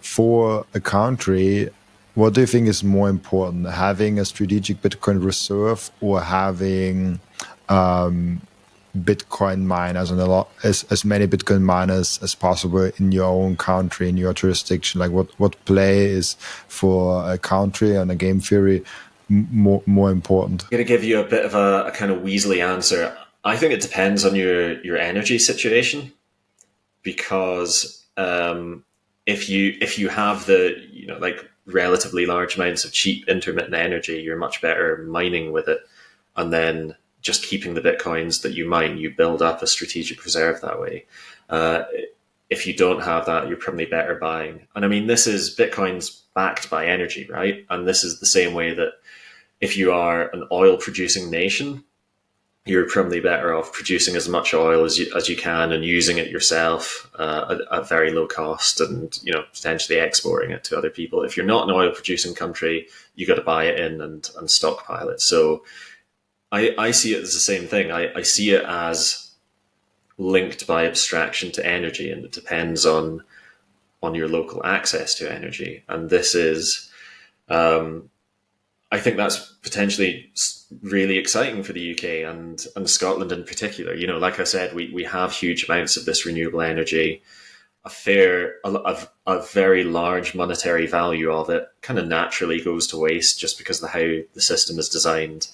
Speaker 2: For a country, what do you think is more important, having a strategic Bitcoin reserve or having Bitcoin miners and as many Bitcoin miners as possible in your own country, in your jurisdiction? Like, what play is for a country and a game theory more important?
Speaker 1: I'm going to give you a bit of a kind of Weasley answer. I think it depends on your energy situation because if you have the like relatively large amounts of cheap intermittent energy, you're much better mining with it, and then just keeping the bitcoins that you mine, you build up a strategic reserve that way. Uh, if you don't have that, you're probably better buying. And I mean, this is Bitcoin's backed by energy, right? And this is the same way that if you are an oil producing nation, you're probably better off producing as much oil as you can and using it yourself at very low cost, and potentially exporting it to other people. If you're not an oil producing country, you got to buy it in and stockpile it. So I see it as the same thing. I see it as linked by abstraction to energy, and it depends on on your local access to energy. And this is, I think that's potentially really exciting for the UK and Scotland in particular. You know, like I said, we have huge amounts of this renewable energy. A very large monetary value of it kind of naturally goes to waste just because of how the system is designed.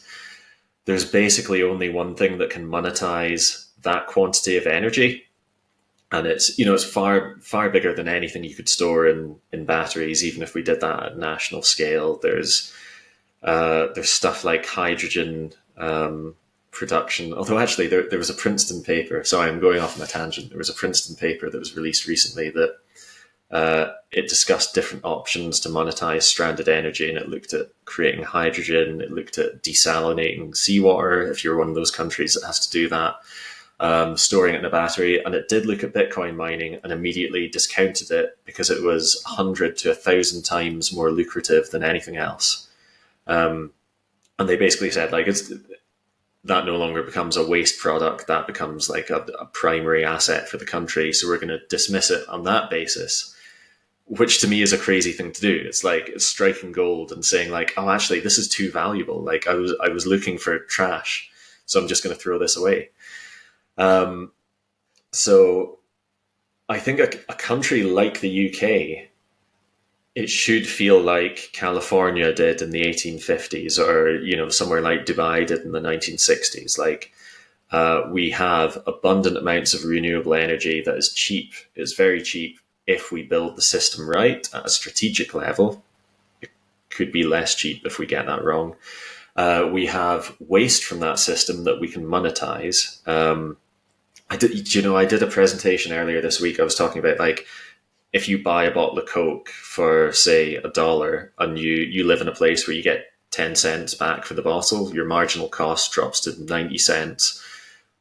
Speaker 1: There's basically only one thing that can monetize that quantity of energy, and it's far bigger than anything you could store in batteries. Even if we did that at national scale, there's stuff like hydrogen production. Although actually there was a Princeton paper. Sorry, I'm going off on a tangent. There was a Princeton paper that was released recently that it discussed different options to monetize stranded energy, and it looked at creating hydrogen. It looked at desalinating seawater if you're one of those countries that has to do that, storing it in a battery. And it did look at Bitcoin mining and immediately discounted it because it was 100 to 1,000 times more lucrative than anything else. And they basically said, like, that no longer becomes a waste product. That becomes like a primary asset for the country. So we're going to dismiss it on that basis, which to me is a crazy thing to do. It's like it's striking gold and saying like, oh, actually, this is too valuable. Like I was looking for trash, so I'm just going to throw this away. So I think a country like the UK, it should feel like California did in the 1850s, or somewhere like Dubai did in the 1960s. Like we have abundant amounts of renewable energy that is cheap. It's very cheap if we build the system right at a strategic level. It could be less cheap if we get that wrong. We have waste from that system that we can monetize. I did a presentation earlier this week. I was talking about like, if you buy a bottle of Coke for, say, $1 and you live in a place where you get 10 cents back for the bottle, your marginal cost drops to 90 cents.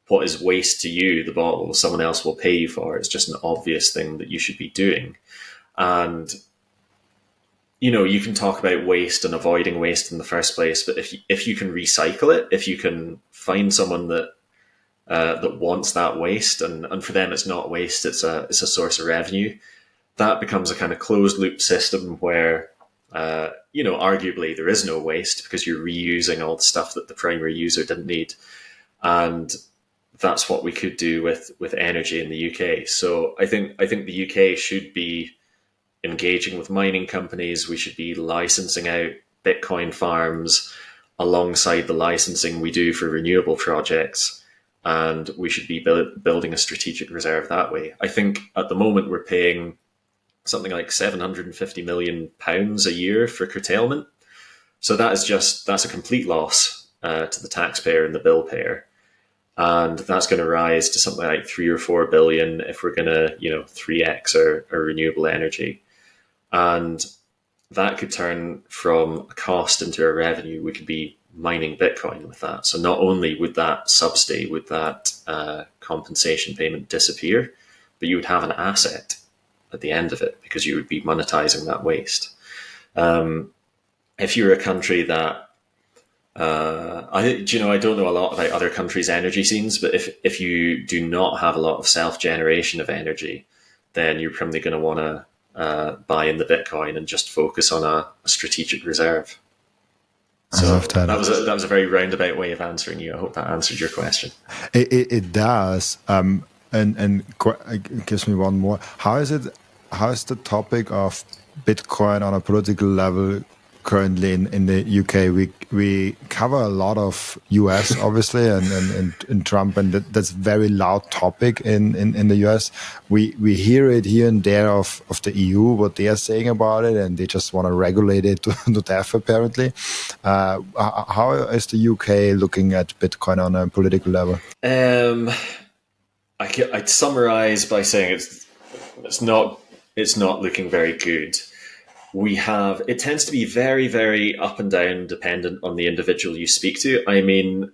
Speaker 1: What is waste to you, the bottle, someone else will pay you for. It's just an obvious thing that you should be doing. And, you can talk about waste and avoiding waste in the first place, but if you can recycle it, if you can find someone that wants that waste, and for them it's not waste, it's a source of revenue, that becomes a kind of closed loop system where, arguably there is no waste because you're reusing all the stuff that the primary user didn't need. And that's what we could do with energy in the UK. So I think the UK should be engaging with mining companies. We should be licensing out Bitcoin farms alongside the licensing we do for renewable projects. And we should be building a strategic reserve that way. I think at the moment we're paying something like £750 million a year for curtailment. So that's a complete loss to the taxpayer and the bill payer. And that's going to rise to something like 3 or 4 billion if we're going to, 3x our renewable energy. And that could turn from a cost into a revenue. We could be mining Bitcoin with that. So not only would that subsidy, would that compensation payment disappear, but you would have an asset at the end of it because you would be monetizing that waste. If you're a country that, I don't know a lot about other countries' energy scenes, but if you do not have a lot of self-generation of energy, then you're probably going to want to buy in the Bitcoin and just focus on a strategic reserve. So
Speaker 2: I love that.
Speaker 1: That was a very roundabout way of answering you. I hope that answered your question.
Speaker 2: It does. And it gives me one more. How is the topic of Bitcoin on a political level currently in the UK? We cover a lot of US obviously and Trump, and that's a very loud topic in the US. We hear it here and there of the EU, what they are saying about it, and they just want to regulate it to death apparently. How is the UK looking at Bitcoin on a political level?
Speaker 1: I'd summarize by saying it's not looking very good. It tends to be very, very up and down dependent on the individual you speak to. I mean,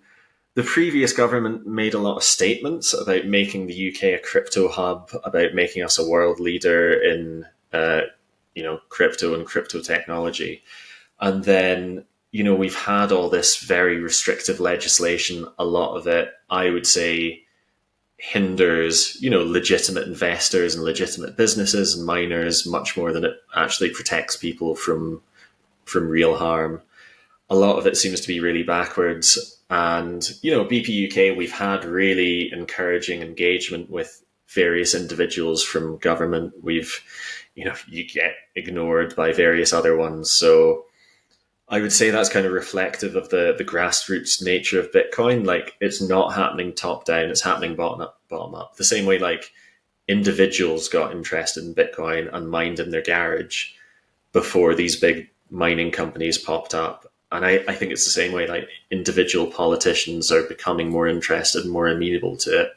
Speaker 1: the previous government made a lot of statements about making the UK a crypto hub, about making us a world leader in, crypto and crypto technology. And then, we've had all this very restrictive legislation. A lot of it, I would say, hinders, legitimate investors and legitimate businesses and miners much more than it actually protects people from real harm. A lot of it seems to be really backwards. And, BP UK, we've had really encouraging engagement with various individuals from government. You get ignored by various other ones. So I would say that's kind of reflective of the grassroots nature of Bitcoin. Like, it's not happening top down, it's happening bottom up, bottom up. The same way, like, individuals got interested in Bitcoin and mined in their garage before these big mining companies popped up. And I think it's the same way, like, individual politicians are becoming more interested and more amenable to it.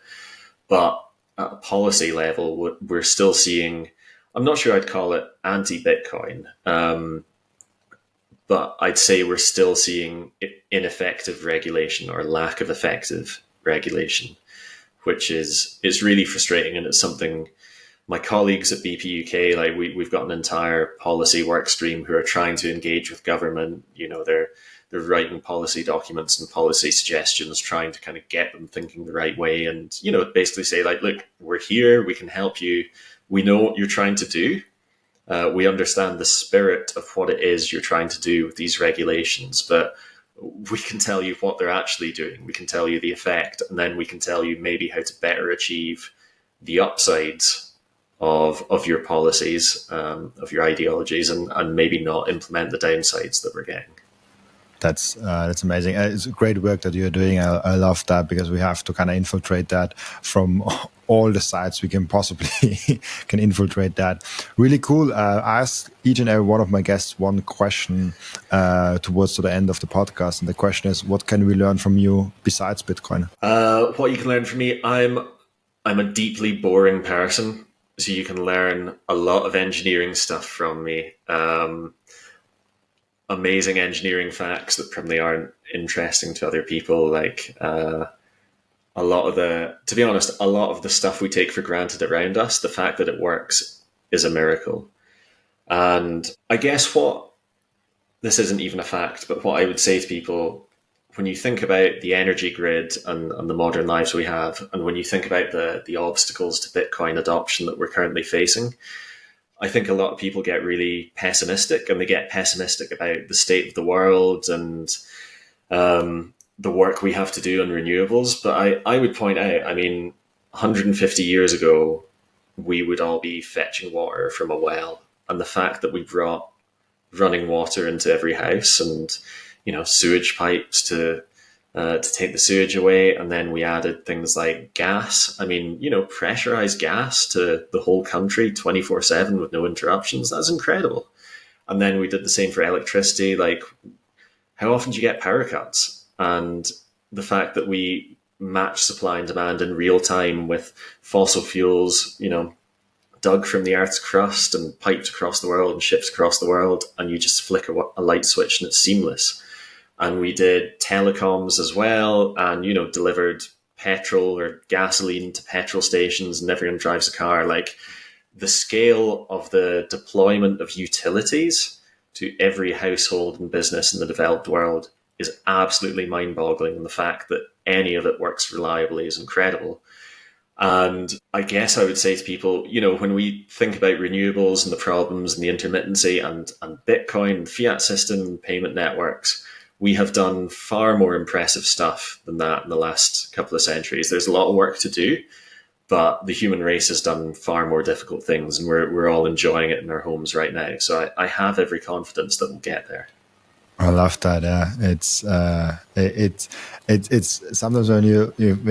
Speaker 1: But at a policy level, we're still seeing, I'm not sure I'd call it anti-Bitcoin, but I'd say we're still seeing ineffective regulation or lack of effective regulation, which is really frustrating. And it's something my colleagues at BP UK, like we've got an entire policy work stream who are trying to engage with government. They're writing policy documents and policy suggestions, trying to kind of get them thinking the right way, and basically say, like, look, we're here, we can help you, we know what you're trying to do. We understand the spirit of what it is you're trying to do with these regulations, but we can tell you what they're actually doing. We can tell you the effect, and then we can tell you maybe how to better achieve the upsides of your policies, of your ideologies, and maybe not implement the downsides that we're getting.
Speaker 2: That's amazing. It's great work that you're doing. I love that, because we have to kind of infiltrate that from all the sides we can possibly can infiltrate that. Really cool. I asked each and every one of my guests one question towards the end of the podcast, and the question is, what can we learn from you besides Bitcoin?
Speaker 1: What you can learn from me, I'm a deeply boring person, so you can learn a lot of engineering stuff from me. Amazing engineering facts that probably aren't interesting to other people. Like, to be honest, a lot of the stuff we take for granted around us, the fact that it works is a miracle. And I guess this isn't even a fact, but what I would say to people, when you think about the energy grid and the modern lives we have, and when you think about the obstacles to Bitcoin adoption that we're currently facing, I think a lot of people get really pessimistic, and they get pessimistic about the state of the world and the work we have to do on renewables. But I would point out, 150 years ago, we would all be fetching water from a well. And the fact that we brought running water into every house and, sewage pipes to take the sewage away. And then we added things like gas. Pressurized gas to the whole country 24/7 with no interruptions. That's incredible. And then we did the same for electricity. Like, how often do you get power cuts? And the fact that we match supply and demand in real time with fossil fuels, dug from the Earth's crust and piped across the world and shipped across the world, and you just flick a light switch and it's seamless. And we did telecoms as well, and, delivered petrol or gasoline to petrol stations, and everyone drives a car. Like, the scale of the deployment of utilities to every household and business in the developed world is absolutely mind-boggling. And the fact that any of it works reliably is incredible. And I guess I would say to people, when we think about renewables and the problems and the intermittency and Bitcoin and fiat system and payment networks, we have done far more impressive stuff than that in the last couple of centuries. There's a lot of work to do, but the human race has done far more difficult things, and we're all enjoying it in our homes right now. So I have every confidence that we'll get there.
Speaker 2: I love that. It's sometimes when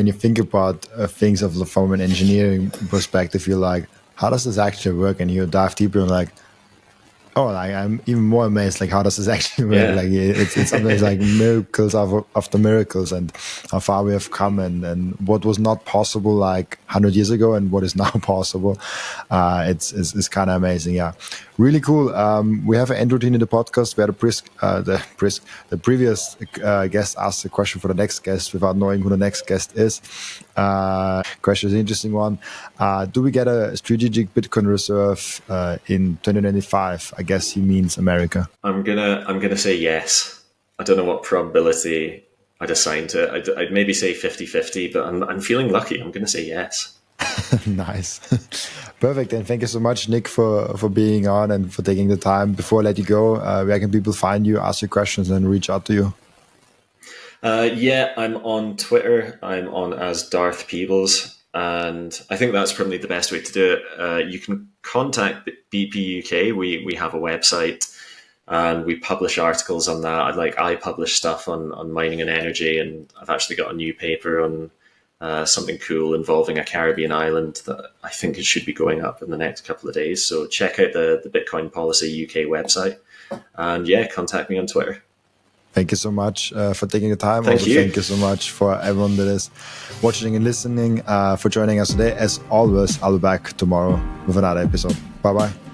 Speaker 2: you think about things from an engineering perspective, you're like, how does this actually work? And you dive deeper and like, oh, like, I'm even more amazed. Like, how does this actually work? Yeah. Like, it's sometimes like miracles after miracles, and how far we have come, and what was not possible like 100 years ago, and what is now possible. It's kind of amazing. Yeah, really cool. We have an end routine in the podcast where the previous guest asked a question for the next guest without knowing who the next guest is. Question is an interesting one. Do we get a strategic Bitcoin reserve in 2025? I guess he means America.
Speaker 1: I'm gonna say yes. I don't know what probability I'd assign to it. I'd maybe say 50-50, but I'm feeling lucky. I'm going to say yes.
Speaker 2: Nice. Perfect. And thank you so much, Nick, for being on and for taking the time. Before I let you go, where can people find you, ask you questions, and reach out to you?
Speaker 1: Yeah, I'm on Twitter. I'm on as Darth Peebles, and I think that's probably the best way to do it. You can contact BP UK. We have a website, and we publish articles on that. I publish stuff on mining and energy, and I've actually got a new paper on something cool involving a Caribbean island that I think it should be going up in the next couple of days. So check out the Bitcoin Policy UK website, and yeah, contact me on Twitter.
Speaker 2: Thank you so much for taking the time.
Speaker 1: Thank you.
Speaker 2: Thank you so much for everyone that is watching and listening, for joining us today. As always, I'll be back tomorrow with another episode. Bye-bye.